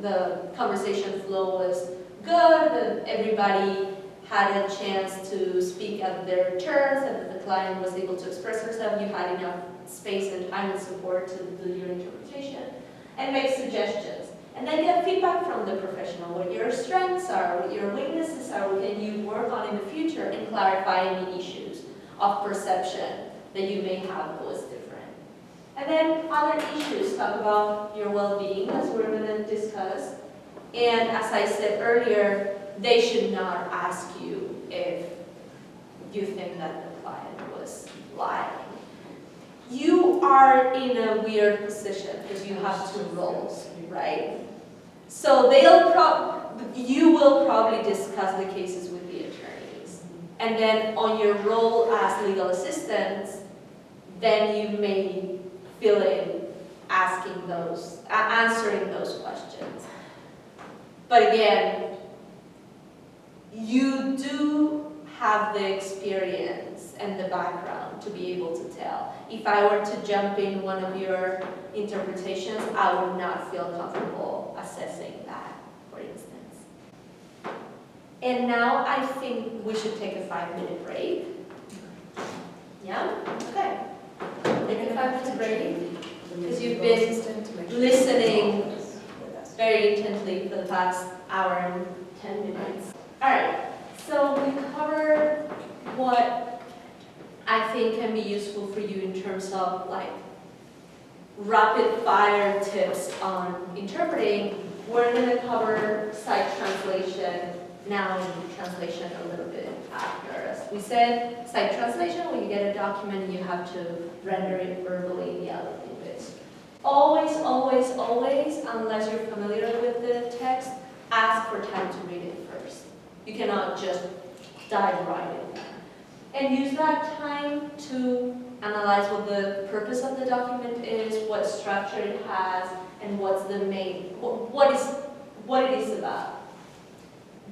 the conversation flow was good, that everybody had a chance to speak at their turns, and that the client was able to express herself, you had enough space and time and support to do your interpretation, and make suggestions. And then get feedback from the professional, what your strengths are, what your weaknesses are, what can you work on in the future, and clarify any issues of perception that you may have that was different. And then other issues, talk about your well-being, as we're going to discuss. And as I said earlier, they should not ask you if you think that the client was lying. You are in a weird position because you have 2 roles, right? So you will probably discuss the cases with the attorneys. And then on your role as legal assistants, then you may fill in answering those questions. But again, you do have the experience and the background to be able to tell. If I were to jump in one of your interpretations, I would not feel comfortable assessing that, for instance. And now I think we should take a 5-minute break. Yeah? Okay. Take a 5-minute break, because you've been listening very intently for the past hour and 10 minutes. All right, so we covered what I think can be useful for you in terms of like rapid fire tips on interpreting. We're going to cover site translation now and translation a little bit after. As we said, site translation, when you get a document, you have to render it verbally in the other language. Always, always, always, unless you're familiar with the text, ask for time to read it first. You cannot just dive right in. And use that time to analyze what the purpose of the document is, what structure it has, and what's the main, what it is about.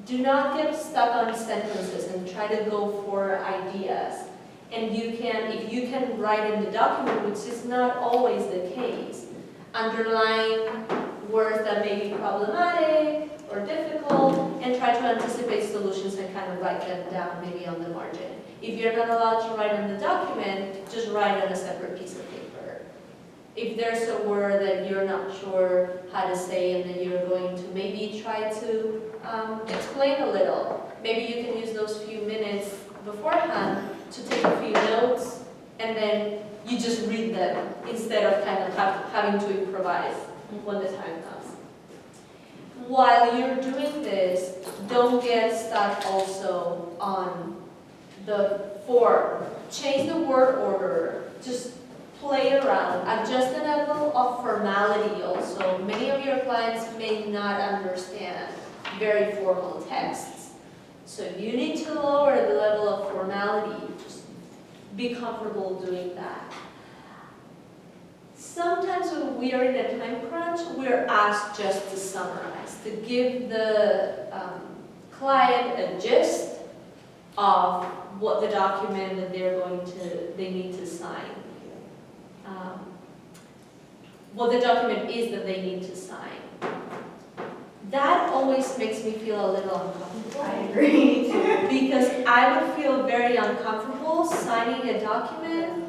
Do not get stuck on sentences and try to go for ideas. And if you can write in the document, which is not always the case, underline words that may be problematic or difficult, and try to anticipate solutions and kind of write them down maybe on the margin. If you're not allowed to write on the document, just write on a separate piece of paper. If there's a word that you're not sure how to say and then you're going to maybe try to explain a little, maybe you can use those few minutes beforehand to take a few notes, and then you just read them instead of kind of having to improvise when the time comes. while you're doing this, don't get stuck also on the form. Change the word order, just play around, adjust the level of formality also. Many of your clients may not understand very formal texts. So if you need to lower the level of formality, just be comfortable doing that. Sometimes when we are in a time crunch, we're asked just to summarize, to give the client a gist of what the document that they need to sign. What the document is that they need to sign. That always makes me feel a little uncomfortable. I agree. Because I would feel very uncomfortable signing a document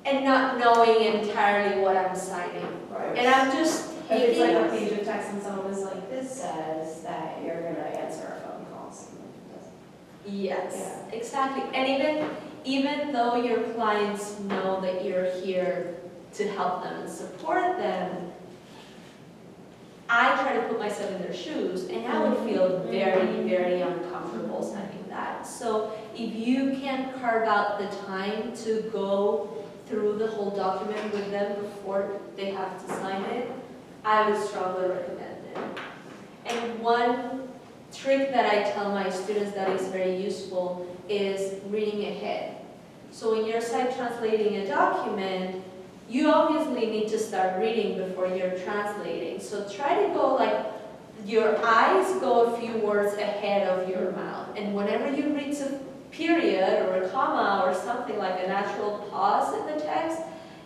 and not knowing entirely what I'm signing. Right. And I'm just If it's like a thinking, page of text and someone was like, this says that you're gonna answer our phone calls. yes, exactly. And even though your clients know that you're here to help them and support them, I try to put myself in their shoes, and I would feel very, very uncomfortable signing that. So if you can carve out the time to go through the whole document with them before they have to sign it, I would strongly recommend it. And one trick that I tell my students that is very useful is reading ahead. So when you're site translating a document, you obviously need to start reading before you're translating. So try to go like, your eyes go a few words ahead of your mouth. And whenever you reach a period or a comma or something like a natural pause in the text,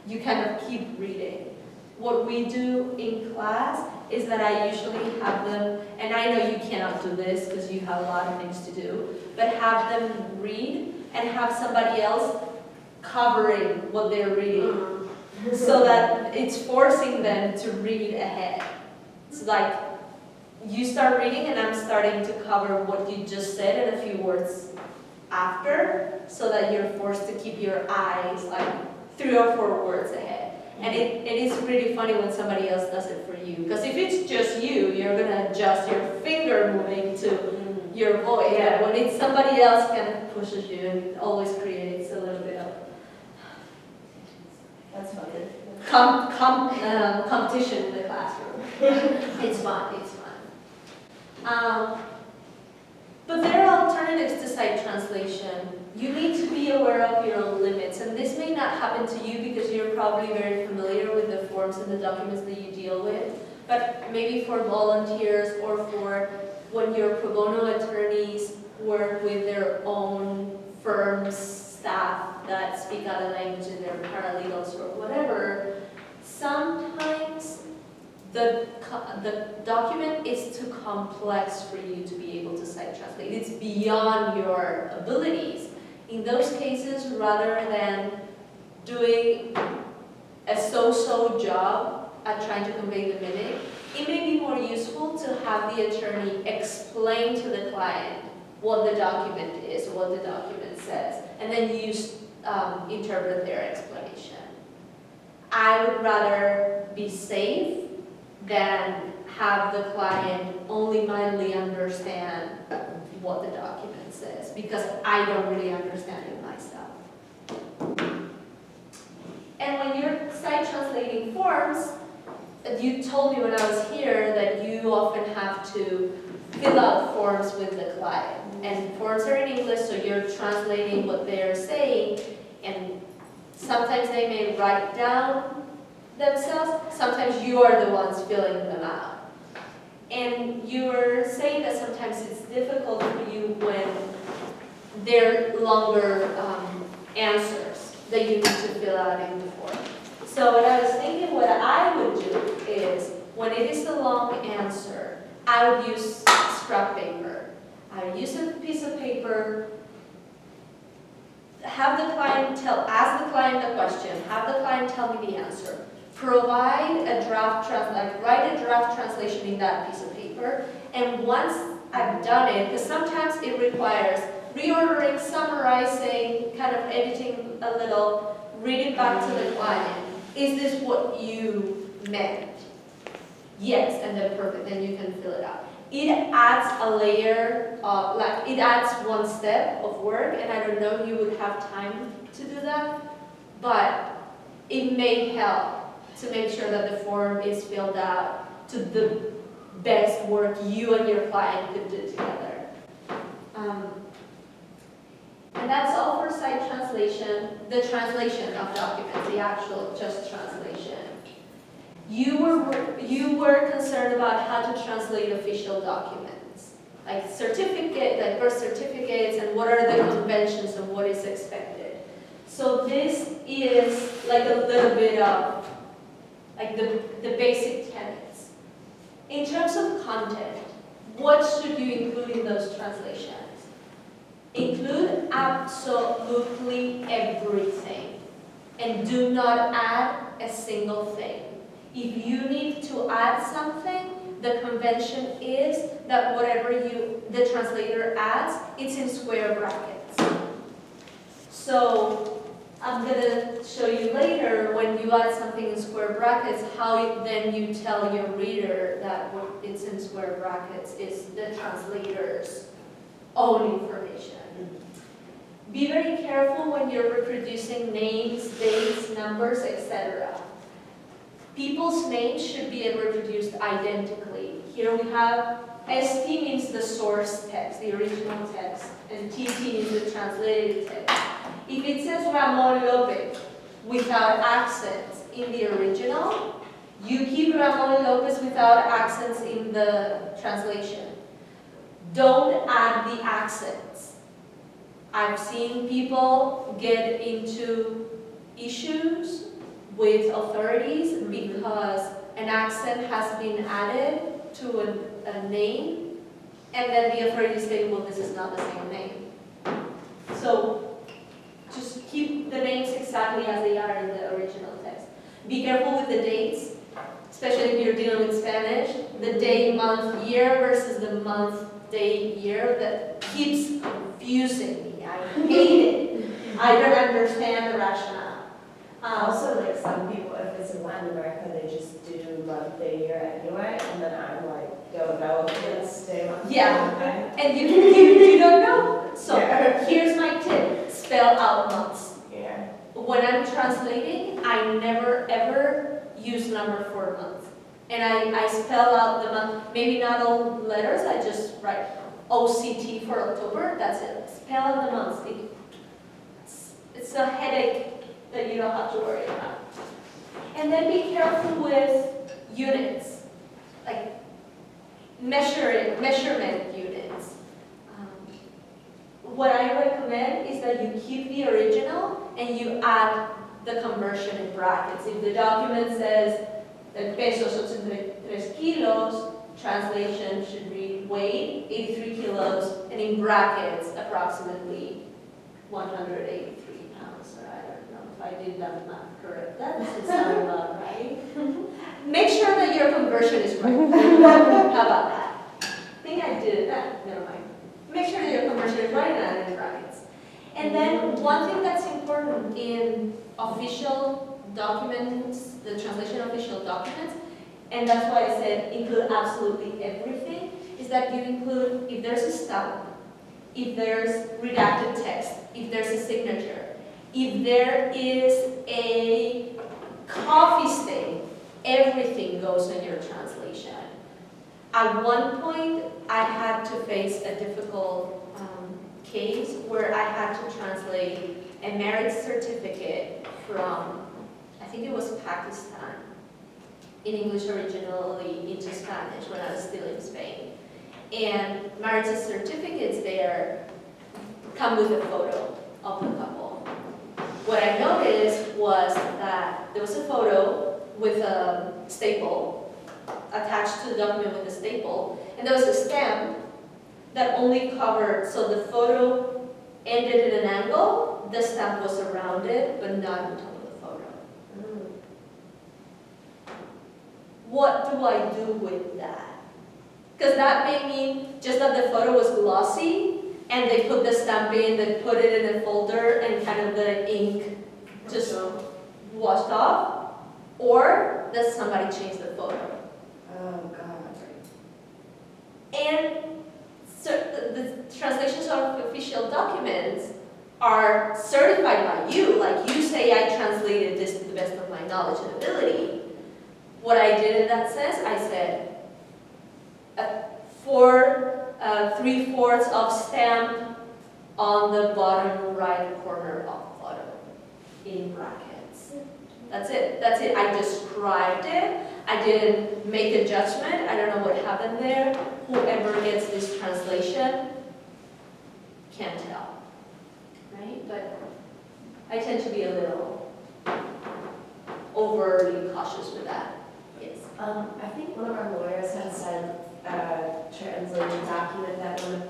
you kind of keep reading. What we do in class is that I usually have them, and I know you cannot do this because you have a lot of things to do, but have them read and have somebody else covering what they're reading. So that it's forcing them to read ahead. It's like you start reading and I'm starting to cover what you just said in a few words after, so that you're forced to keep your eyes like 3 or 4 words ahead. And it is really funny when somebody else does it for you. Because if it's just you, you're going to adjust your finger moving to your voice. Yeah. But when it's somebody else kind of pushes you, it always creates a little bit of That's funny. competition in the classroom. It's fun, it's fun. But there are alternatives to site translation. You need to be aware of your own limits, and this may not happen to you because you're probably very familiar with the forms and the documents that you deal with, but maybe for volunteers or for when your pro bono attorneys work with their own firms, staff that speak other languages, they're paralegals or whatever, sometimes the document is too complex for you to be able to site translate. It's beyond your abilities. In those cases, rather than doing a so-so job at trying to convey the meaning, it may be more useful to have the attorney explain to the client what the document is, what the document says, and then you interpret their explanation. I would rather be safe than have the client only mildly understand what the document says, because I don't really understand it myself. And when you're site translating forms, you told me when I was here that you often have to fill out forms with the client. And forms are in English, so you're translating what they're saying, and sometimes they may write down themselves, sometimes you are the ones filling them out. And you were saying that sometimes it's difficult for you when they're longer answers that you need to fill out in the form. So what I was thinking, what I would do is, when it is a long answer, I would use scrap paper. I would use a piece of paper, have the client ask the client the question, have the client tell me the answer. Provide a draft, write a draft translation in that piece of paper, and once I've done it, because sometimes it requires reordering, summarizing, kind of editing a little, read it back to the client. Is this what you meant? Yes, and then perfect, then you can fill it out. It adds a layer of, like, it adds one step of work, and I don't know if you would have time to do that, but it may help to make sure that the form is filled out to the best work you and your client could do together. And that's all for site translation, the translation of documents, the actual just translation. You were concerned about how to translate official documents, like birth certificates, and what are the conventions and what is expected. So this is like a little bit of like the basic tenets. In terms of content, what should you include in those translations? Include absolutely everything, and do not add a single thing. If you need to add something, the convention is that whatever the translator adds, it's in square brackets. So I'm going to show you later, when you add something in square brackets, how then you tell your reader that what it's in square brackets is the translator's own information. Be very careful when you're reproducing names, dates, numbers, etc. People's names should be reproduced identically. Here we have ST means the source text, the original text, and TT means the translated text. If it says Ramon Lopez without accents in the original, you keep Ramon Lopez without accents in the translation. Don't add the accents. I've seen people get into issues with authorities because an accent has been added to a name, and then the authorities say, well, this is not the same name. So just keep the names exactly as they are in the original text. Be careful with the dates, especially if you're dealing with Spanish. The day, month, year versus the month, day, year, that keeps confusing me. I hate it. I don't understand the rationale. Also, like some people, if it's in Latin America, they just do month, day, year anyway, and then I'm like, don't know if it's day, month. Yeah, and you don't know. So Yeah. here's my tip, spell out months. Yeah. When I'm translating, I never ever use number for a month. And I spell out the month, maybe not all letters, I just write OCT for October, that's it. Spell out the months. It's a headache that you don't have to worry about. And then be careful with units, like measurement units. What I recommend is that you keep the original and you add the conversion in brackets. If the document says that pesos 83 kilos, translation should read weight 83 kilos, and in brackets approximately 183 pounds. Or I don't know if I did that math correct. That doesn't sound about right. Make sure that your conversion is right. How about that? I think I did that. Never mind. Make sure that your conversion is right and add it in brackets. And then one thing that's important in official documents, the translation of official documents, and that's why I said include absolutely everything, is that you include, if there's a stamp, if there's redacted text, if there's a signature, if there is a coffee stain, everything goes in your translation. At one point, I had to face a difficult case where I had to translate a marriage certificate from, I think it was Pakistan, in English originally into Spanish when I was still in Spain. And marriage certificates there come with a photo of the couple. What I noticed was that there was a photo with a staple attached to the document with a staple, and there was a stamp that only covered, so the photo ended in an angle, the stamp was around it, but not on top of the photo. What do I do with that? Because that may mean just that the photo was glossy, and they put the stamp in, they put it in a folder, and kind of the ink just washed off, or that somebody changed the photo. Oh, God. And so the translations of official documents are certified by you, like you say I translated this to the best of my knowledge and ability. What I did in that sense, I said, 3/4 of stamp on the bottom right corner of photo, in brackets. That's it, I described it, I didn't make a judgment, I don't know what happened there. Whoever gets this translation can't tell, right? But I tend to be a little overly cautious with that, yes. I think one of our lawyers had sent a translated document that would,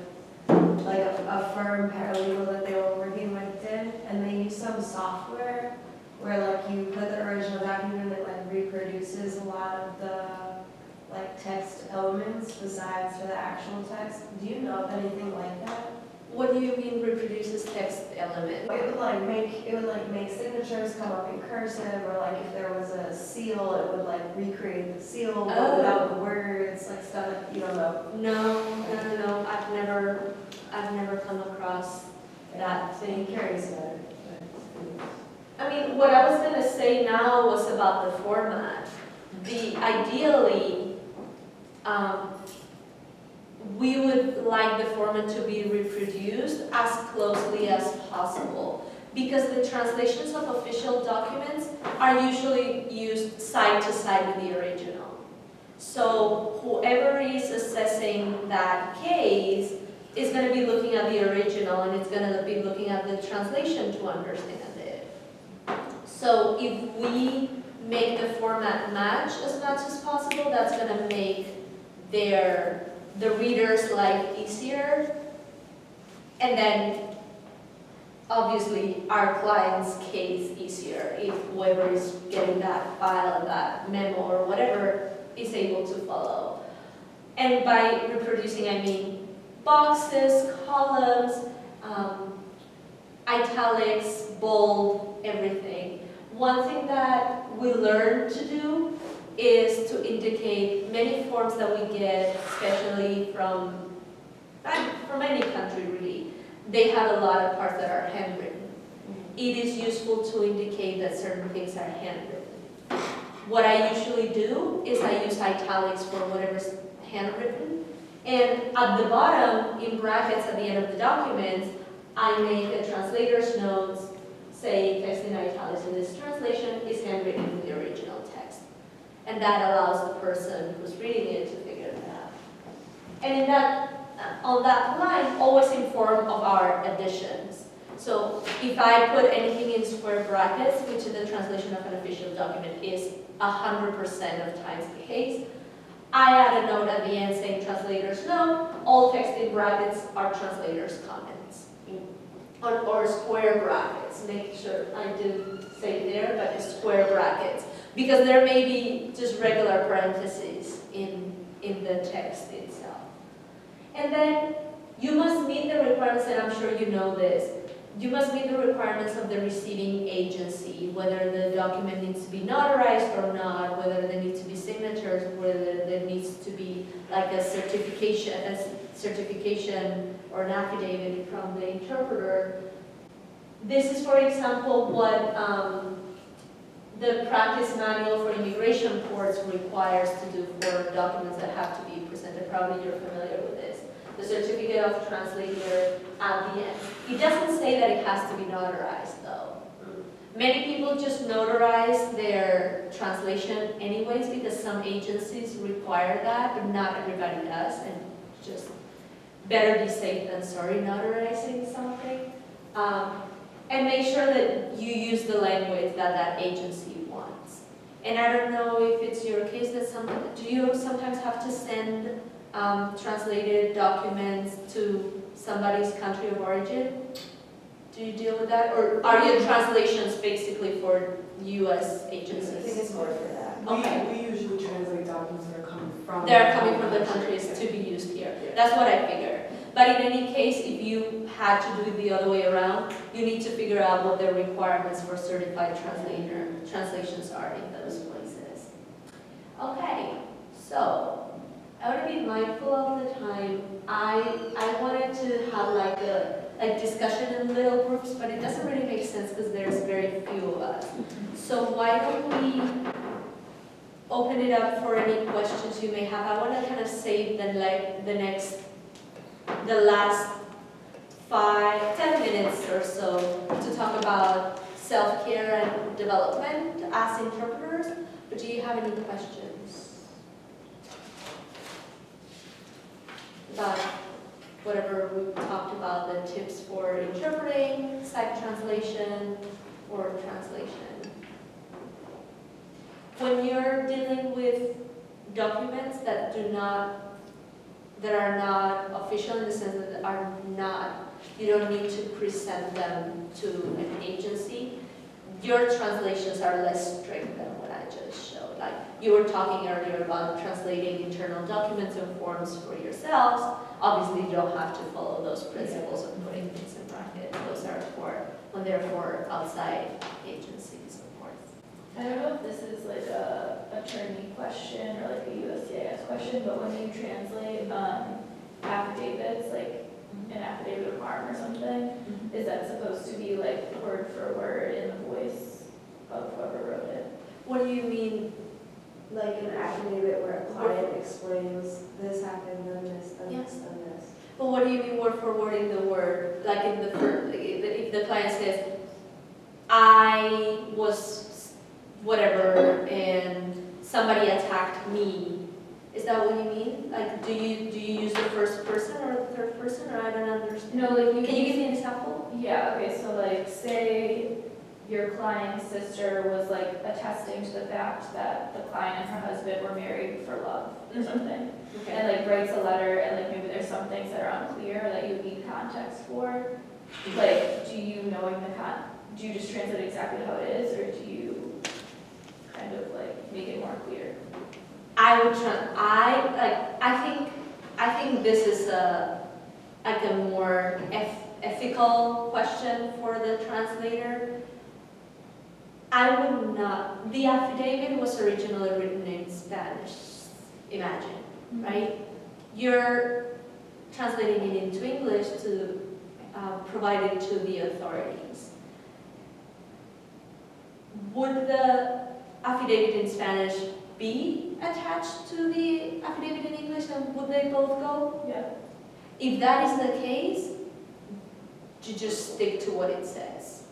like a firm paralegal that they were working with did, and they used some software where like you put the original document and it like reproduces a lot of the like text elements besides for the actual text. Do you know of anything like that? What do you mean reproduces text element? It would make signatures come up in cursive, or like if there was a seal, it would like recreate the seal but Oh. without the words, like stuff that you don't know. No, I've never come across that I'm thing. curious about it. I mean, what I was gonna say now was about the format. Ideally, we would like the format to be reproduced as closely as possible, because the translations of official documents are usually used side to side with the original. So whoever is assessing that case is going to be looking at the original, and it's going to be looking at the translation to understand it. So if we make the format match as much as possible, that's going to make the reader's life easier, and then obviously our client's case easier if whoever is getting that file, that memo or whatever is able to follow. And by reproducing, I mean boxes, columns, italics, bold, everything. One thing that we learned to do is to indicate many forms that we get, especially from any country really. They have a lot of parts that are handwritten. It is useful to indicate that certain things are handwritten. What I usually do is I use italics for whatever's handwritten, and at the bottom, in brackets at the end of the document, I make a translator's notes saying text in italics in this translation is handwritten in the original text. And that allows the person who's reading it to figure it out. And on that line, always inform of our additions. So if I put anything in square brackets, which in the translation of an official document is 100% of times the case, I add a note at the end saying translator's note, all text in brackets are translator's comments. Or square brackets, make sure I didn't say there, but it's square brackets. Because there may be just regular parentheses in the text itself. And then you must meet the requirements, and I'm sure you know this, you must meet the requirements of the receiving agency, whether the document needs to be notarized or not, whether there needs to be signatures, whether there needs to be like a certification or an affidavit from the interpreter. This is, for example, what the practice manual for immigration courts requires to do for documents that have to be presented. Probably you're familiar with this. The certificate of translator at the end. It doesn't say that it has to be notarized though. Many people just notarize their translation anyways because some agencies require that, but not everybody does, and just better be safe than sorry notarizing something. And make sure that you use the language that that agency wants. And I don't know if it's your case that do you sometimes have to send translated documents to somebody's country of origin? Do you deal with that? Or are your translations basically for U.S. agencies? I think it's more for that. Okay. We usually translate documents that are coming from. They're coming from the countries to be used here. That's what I figured. But in any case, if you had to do it the other way around, you need to figure out what the requirements for certified translations are in those places. Okay, So, I want to be mindful of the time. I wanted to have like a discussion in little groups, but it doesn't really make sense because there's very few of us. So why don't we open it up for any questions you may have? I want to kind of save the last 5-10 minutes or so to talk about self-care and development as interpreters. But do you have any questions about whatever we talked about, the tips for interpreting, site translation, or translation? When you're dealing with documents that are not official in the sense that are not, you don't need to present them to an agency, your translations are less strict than what I just showed. Like you were talking earlier about translating internal documents and forms for yourselves. Obviously, you don't have to follow those principles of putting things in bracket. Those are for when they're for outside agencies, of course. I don't know if this is like a attorney question or like a USCIS question, but when you translate affidavits, like an affidavit of harm or something, is that supposed to be like word for word in the voice of whoever wrote it? What do you mean? Like an affidavit where a client explains this happened, then this, then Yeah. this, then this. But what do you mean word for word in the word? Like in the first, if the client says, I was whatever and somebody attacked me, is that what you mean? Like, do you use the first person or the third person, or I don't understand? No, like Can you give me an example? Yeah, okay, so like say your client's sister was like attesting to the fact that the client and her husband were married for love or something. And like writes a letter and like maybe there's some things that are unclear that you need context for. Like, do you do you just translate exactly how it is, or do you kind of like make it more clear? I would try. I think this is a more ethical question for the translator. I would not. The affidavit was originally written in Spanish. Imagine, right? You're translating it into English to provide it to the authorities. Would the affidavit in Spanish be attached to the affidavit in English, and would they both go? Yeah. If that is the case, you just stick to what it says.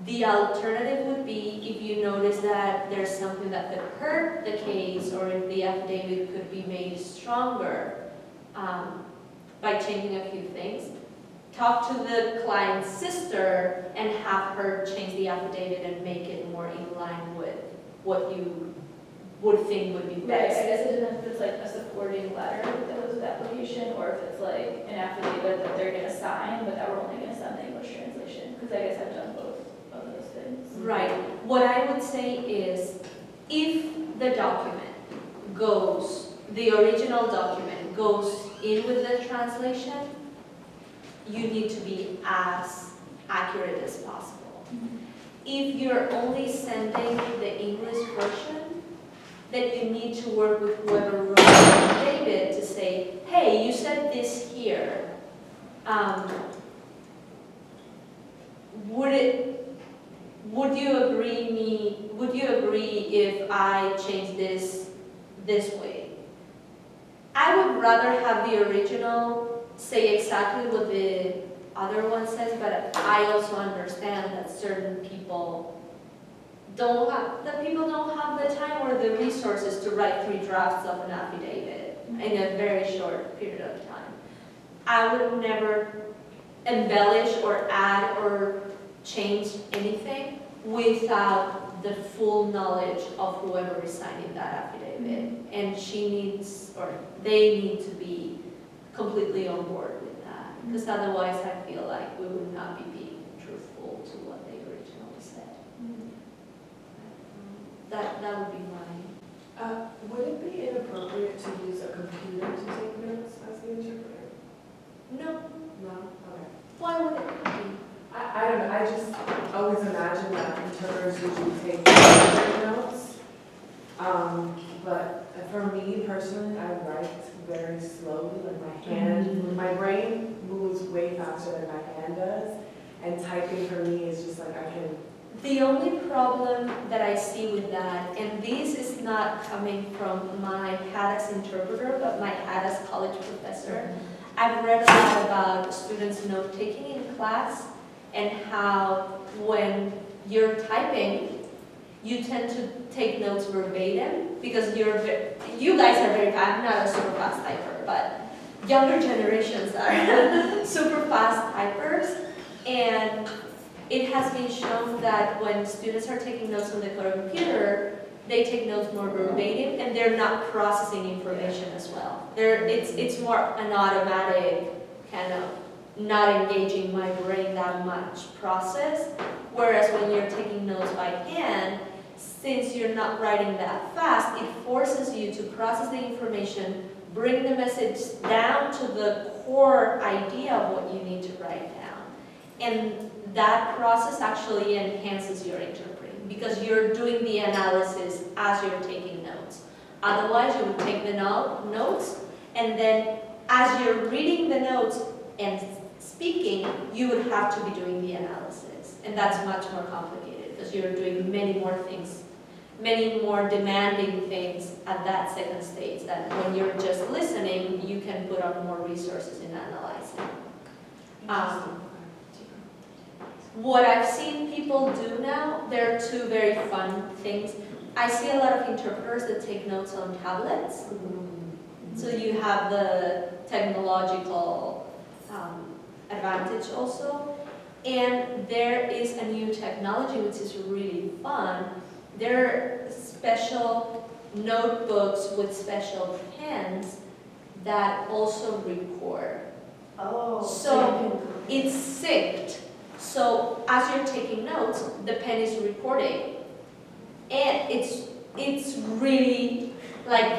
The alternative would be if you notice that there's something that could hurt the case, or if the affidavit could be made stronger by changing a few things, talk to the client's sister and have her change the affidavit and make it more in line with what you would think would be Right, I best. guess it depends if it's like a supporting letter that goes with the application, or if it's like an affidavit that they're gonna sign, but that we're only gonna send the English translation, because I guess I've done both of those things. Right. What I would say is, if the document goes, the original document goes in with the translation, you need to be as accurate as possible. If you're only sending the English version, then you need to work with whoever wrote the affidavit to say, hey, you said this here. Would you agree if I change this way? I would rather have the original say exactly what the other one says, but I also understand that certain people don't have the time or the resources to write 3 drafts of an affidavit in a very short period of time. I would never embellish or add or change anything without the full knowledge of whoever is signing that affidavit. And they need to be completely on board with that. Because otherwise I feel like we would not be being truthful to what they originally said. That would be mine. Would it be inappropriate to use a computer to take notes as the interpreter? No, No? Okay. why would it be? I don't know, I just always imagine that interpreters usually take notes. But for me personally, faster than my hand does. And typing for me is just like, I can, The only problem that I see with that, and this is not coming from my hat as interpreter, but my hat as college professor, I've read a lot about students' note-taking in class and how when you're typing, you tend to take notes verbatim because you guys are very fast. I'm not a super fast typer, but younger generations are super fast typers. And it has been shown that when students are taking notes on the computer, they take notes more verbatim and they're not processing information as well. It's more an automatic kind of not engaging my brain that much process. Whereas when you're taking notes by hand, since you're not writing that fast, it forces you to process the information, bring the message down to the core idea of what you need to write down. And that process actually enhances your interpreting because you're doing the analysis as you're taking notes. Otherwise, you would take the notes, and then as you're reading the notes and speaking, you would have to be doing the analysis. And that's much more complicated because you're doing many more things, many more demanding things at that second stage than when you're just listening, you can put on more resources in analyzing. What I've seen people do now, there are two very fun things. I see a lot of interpreters that take notes on tablets. So you have the technological advantage also. And there is a new technology which is really fun. There are special notebooks with special pens that also record. Oh. So it's synced. So as you're taking notes, the pen is recording. And it's really like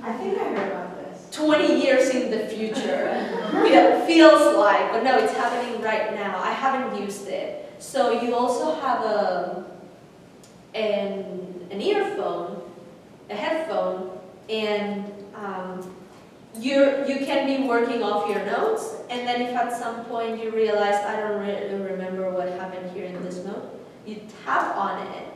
I think I heard about this. 20 years in the future. It feels like, but no, it's happening right now. I haven't used it. So you also have an earphone, a headphone, and you can be working off your notes, and then if at some point you realize, I don't really remember what happened here in this note, you tap on it,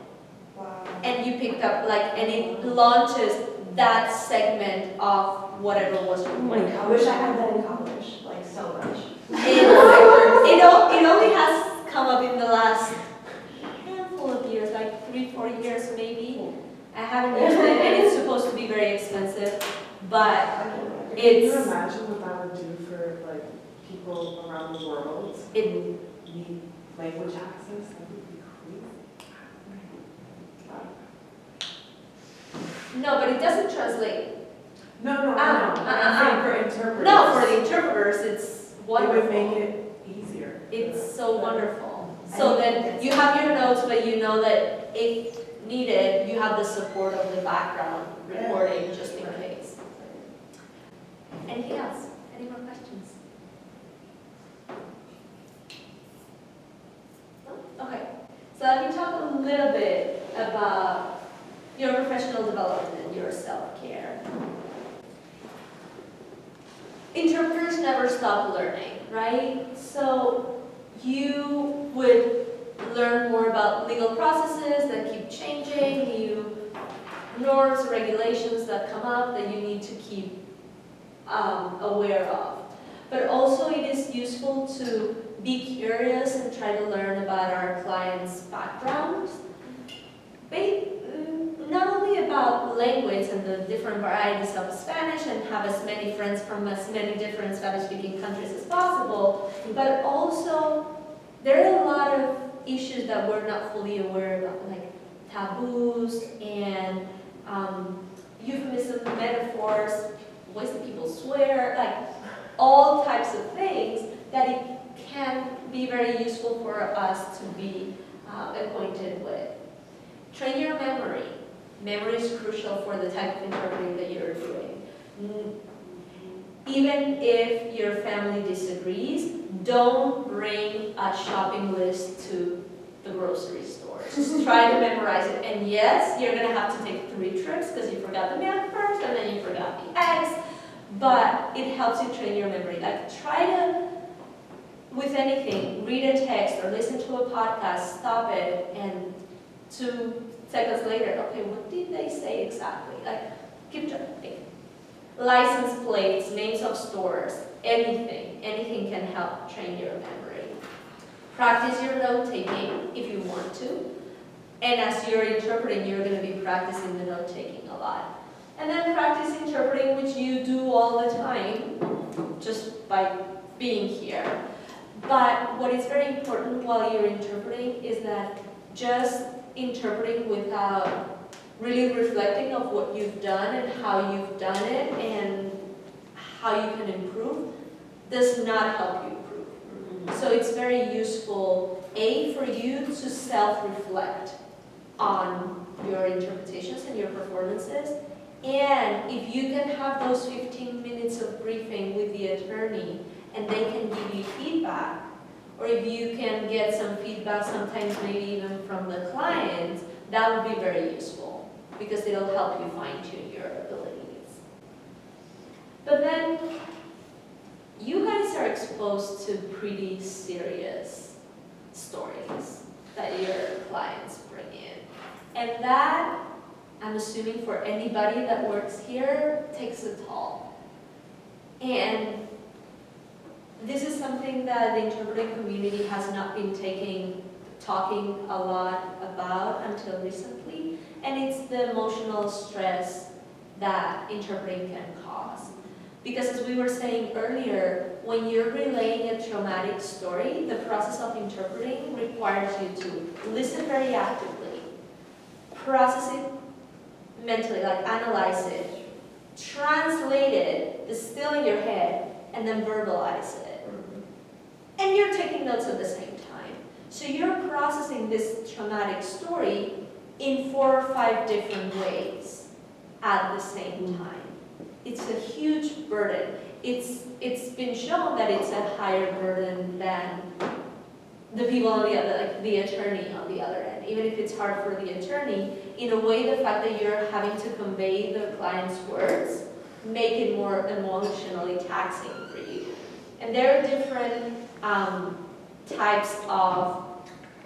Wow. and you pick up, and it launches that segment of whatever was recorded. I wish I had that in college, like so much. It only has come up in the last handful of years, like 3-4 years maybe. I haven't used it, and it's supposed to be very expensive, but can you it's imagine what that would do for like people around the world who need language access? That would be crazy. no, but it doesn't translate. No, I'm saying for interpreters. No, for the interpreters, it's It wonderful. would make it easier. It's so wonderful. So then you have your notes, but you know that if needed, you have the support of the background recording just in case. Anything else? Any more questions? No? Okay. So let me talk a little bit about your professional development, your self-care. Interpreters never stop learning, right? So you would learn more about legal processes that keep changing, new norms, regulations that come up that you need to keep aware of. But also it is useful to be curious and try to learn about our clients' backgrounds. Not only about language and the different varieties of Spanish and have as many friends from as many different Spanish-speaking countries as possible, but also there are a lot of issues that we're not fully aware about, like taboos and euphemism, metaphors, ways that people swear, like all types of things that it can be very useful for us to be acquainted with. Train your memory. Memory is crucial for the type of interpreting that you're doing. Even if your family disagrees, don't bring a shopping list to the grocery store. Just try to memorize it. And yes, you're going to have to take 3 trips because you forgot the milk first and then you forgot the eggs. But it helps you train your memory. Like, try to with anything, read a text or listen to a podcast, stop it, and 2 seconds later, okay, what did they say exactly? Like, keep tracking. License plates, names of stores, anything can help train your memory. Practice your note taking if you want to. And as you're interpreting, you're going to be practicing the note taking a lot. And then practice interpreting, which you do all the time, just by being here. But what is very important while you're interpreting is that just interpreting without really reflecting of what you've done and how you've done it and how you can improve does not help you improve. So it's very useful, A, for you to self-reflect on your interpretations and your performances. And if you can have those 15 minutes of briefing with the attorney and they can give you feedback, or if you can get some feedback, sometimes maybe even from the client, that would be very useful because it'll help you fine-tune your abilities. But then, you guys are exposed to pretty serious stories that your clients bring in. And that, I'm assuming for anybody that works here, takes a toll. And this is something that the interpreting community has not been talking a lot about until recently, and it's the emotional stress that interpreting can cause. Because as we were saying earlier, when you're relaying a traumatic story, the process of interpreting requires you to listen very actively, process it mentally, like analyze it, translate it, distill in your head, and then verbalize it. And you're taking notes at the same time. So you're processing this traumatic story in 4 or 5 different ways at the same time. It's a huge burden. It's been shown that it's a higher burden than the people on the other, like the attorney on the other end. Even if it's hard for the attorney, in a way the fact that you're having to convey the client's words make it more emotionally taxing for you. And there are different types of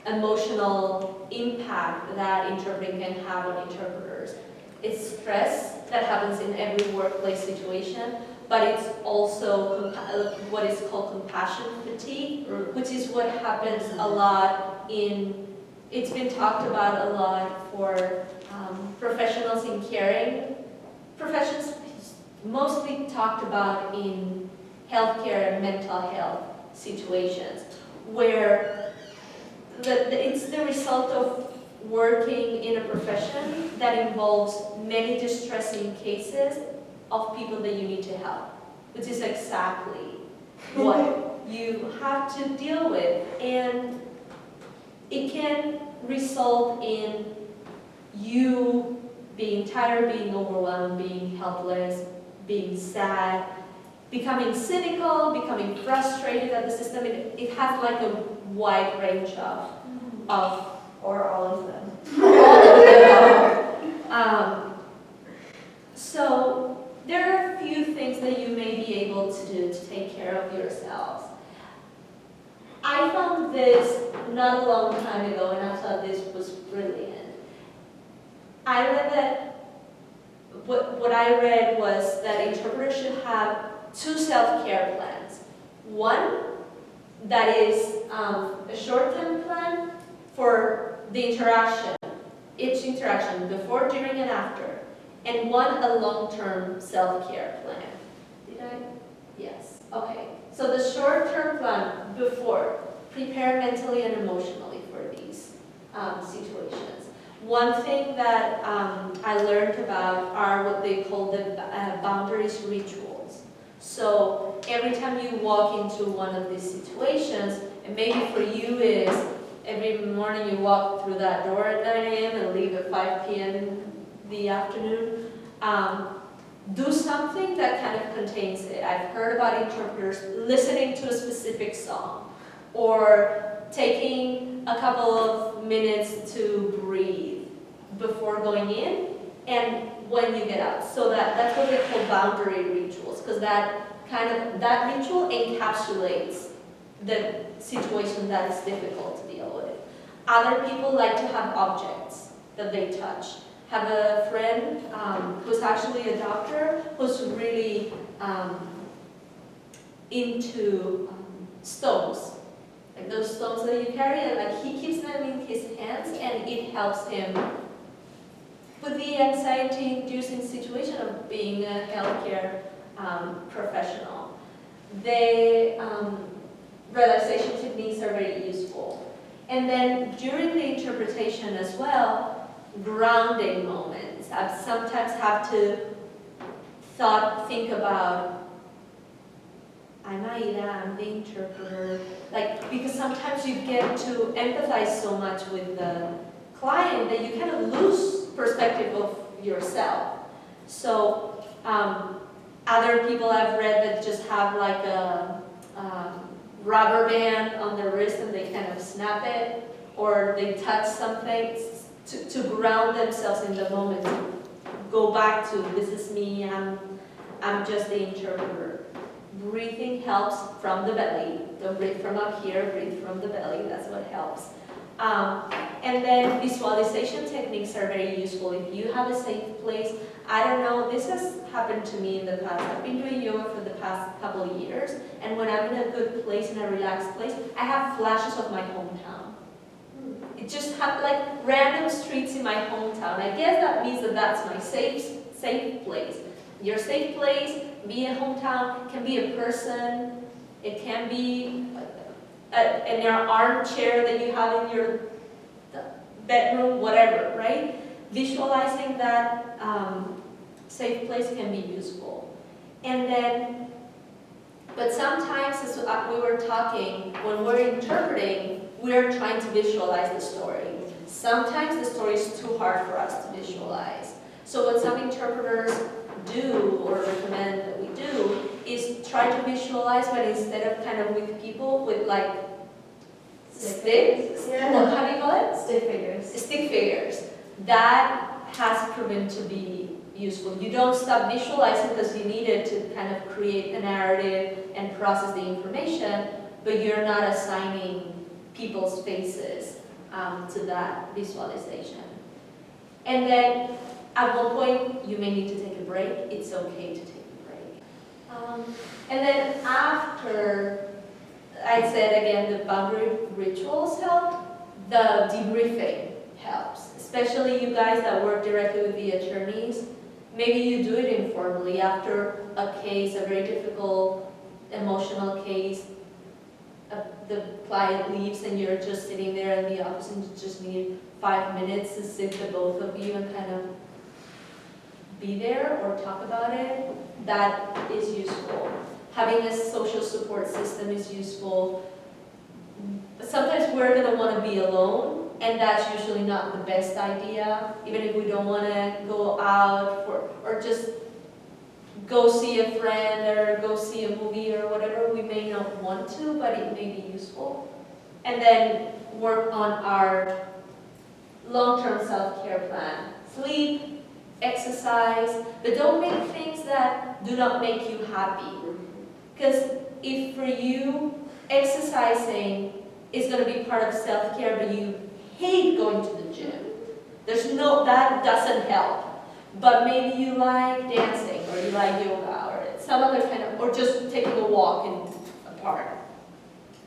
emotional impact that interpreting can have on interpreters. It's stress that happens in every workplace situation, but it's also what is called compassion fatigue, which is what happens a lot it's been talked about a lot for professionals in caring professions, mostly talked about in healthcare and mental health situations, where it's the result of working in a profession that involves many distressing cases of people that you need to help, which is exactly what you have to deal with. And it can result in you being tired, being overwhelmed, being helpless, being sad, becoming cynical, becoming frustrated at the system. It has like a wide range of Or all of them. So there are a few things that you may be able to do to take care of yourselves. I found this not a long time ago, and I thought this was brilliant. I read that, what I read was that interpreters should have 2 self-care plans. One that is a short-term plan for the interaction, each interaction, before, during, and after, and one a long-term self-care plan. Did I? Yes. Okay. So the short-term plan before, prepare mentally and emotionally for these situations. One thing that I learned about are what they call the boundaries rituals. So every time you walk into one of these situations, and maybe for you is every morning you walk through that door at 9 a.m. and leave at 5 p.m. in the afternoon, do something that kind of contains it. I've heard about interpreters listening to a specific song, or taking a couple of minutes to breathe before going in and when you get out. So that's what they call boundary rituals, because that ritual encapsulates the situation that is difficult to deal with. Other people like to have objects that they touch. Have a friend who's actually a doctor who's really into stones. Like those stones that you carry, and like he keeps them in his hands, and it helps him with the anxiety-inducing situation of being a healthcare professional. They relaxation techniques are very useful. And then during the interpretation as well, grounding moments. I sometimes have to think about, I'm Aida, I'm the interpreter. Like, because sometimes you get to empathize so much with the client that you kind of lose perspective of yourself. So other people I've read that just have like a rubber band on their wrist and they kind of snap it, or they touch something to ground themselves in the moment, to go back to this is me, I'm just the interpreter. Breathing helps from the belly. Don't breathe from up here, breathe from the belly, that's what helps. And then visualization techniques are very useful. If you have a safe place, I don't know, this has happened to me in the past. I've been doing yoga for the past couple of years, and when I'm in a good place, in a relaxed place, I have flashes of my hometown. It just have like random streets in my hometown. I guess that means that that's my safe place. Your safe place, be a hometown, can be a person, it can be an armchair that you have in your bedroom, whatever, right? Visualizing that safe place can be useful. And then, but sometimes, as we were talking, when we're interpreting, we're trying to visualize the story. Sometimes the story is too hard for us to visualize. So what some interpreters do, or recommend that we do, is try to visualize, but instead of kind of with people, with like sticks, Yeah. how do you call it? Stick figures. Stick figures. That has proven to be useful. You don't stop visualizing because you need it to kind of create a narrative and process the information, but you're not assigning people's faces to that visualization. And then at one point, you may need to take a break. It's okay to take a break. And then after, I said again, the boundary rituals help. The debriefing helps, especially you guys that work directly with the attorneys. Maybe you do it informally after a case, a very difficult, emotional case. The client leaves and you're just sitting there in the office and you just need 5 minutes to sit the both of you and kind of be there or talk about it. That is useful. Having a social support system is useful. Sometimes we're going to want to be alone, and that's usually not the best idea, even if we don't want to go out or just go see a friend or go see a movie or whatever. We may not want to, but it may be useful. And then work on our long-term self-care plan. Sleep, exercise, but don't make things that do not make you happy. Because if for you, exercising is going to be part of self-care, but you hate going to the gym, that doesn't help. But maybe you like dancing, or you like yoga, or some other kind of, or just taking a walk in a park.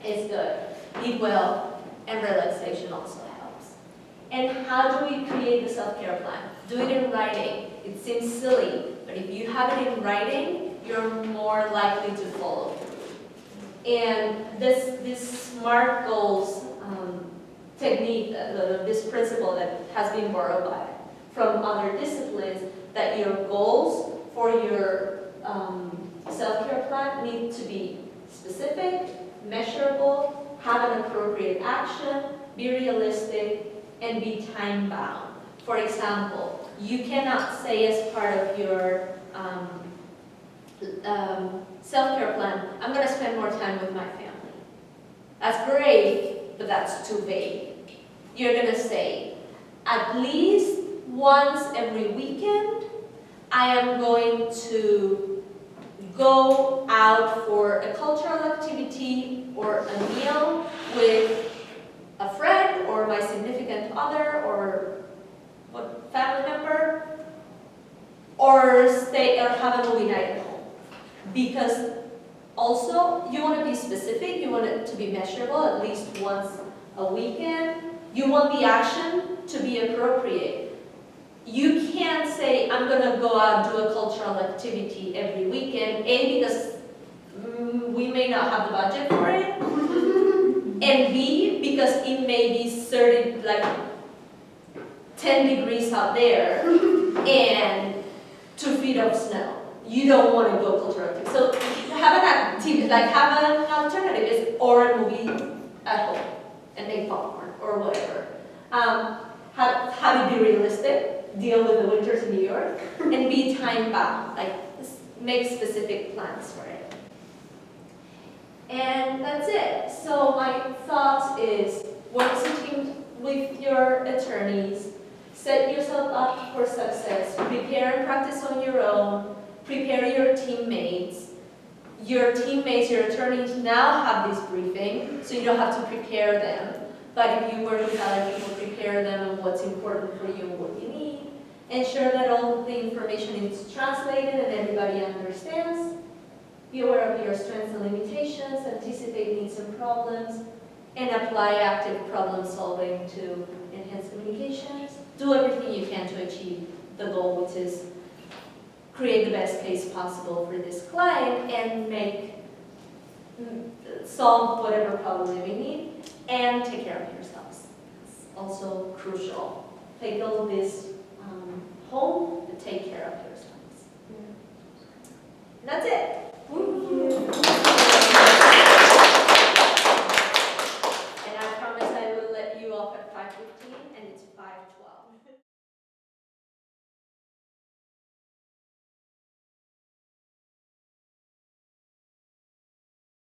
It's good. Eat well, and relaxation also helps. And how do we create the self-care plan? Do it in writing. It seems silly, but if you have it in writing, you're more likely to follow through. And this SMART goals technique, this principle that has been borrowed from other disciplines, that your goals for your self-care plan need to be specific, measurable, have an appropriate action, be realistic, and be time-bound. For example, you cannot say as part of your self-care plan, I'm going to spend more time with my family. That's great, but that's too vague. You're going to say, at least once every weekend, I am going to go out for a cultural activity or a meal with a friend or my significant other or what family member, or stay or have a movie night at home. Because also you want to be specific, you want it to be measurable at least once a weekend. You want the action to be appropriate. You can't say, I'm going to go out and do a cultural activity every weekend, A, because we may not have the budget for it, and B, because it may be 30, like 10 degrees out there, and 2 feet of snow. You don't want to go cultural activity. So have an activity, like have an alternative, is or a movie at home and make popcorn or whatever. Have it be realistic, deal with the winters in New York, and be time bound, like make specific plans for it. And that's it. So my thoughts is, work sitting with your attorneys, set yourself up for success, prepare and practice on your own, prepare your teammates. Your teammates, your attorneys now have this briefing, so you don't have to prepare them. But if you work with other people, prepare them on what's important for you and what you need. Ensure that all the information is translated and everybody understands. Be aware of your strengths and limitations, anticipate needs and problems, and apply active problem solving to enhance communications. Do everything you can to achieve the goal, which is create the best case possible for this client and solve whatever problem they may need, and take care of yourselves. It's also crucial. Take all this home and take care of yourselves. And that's it.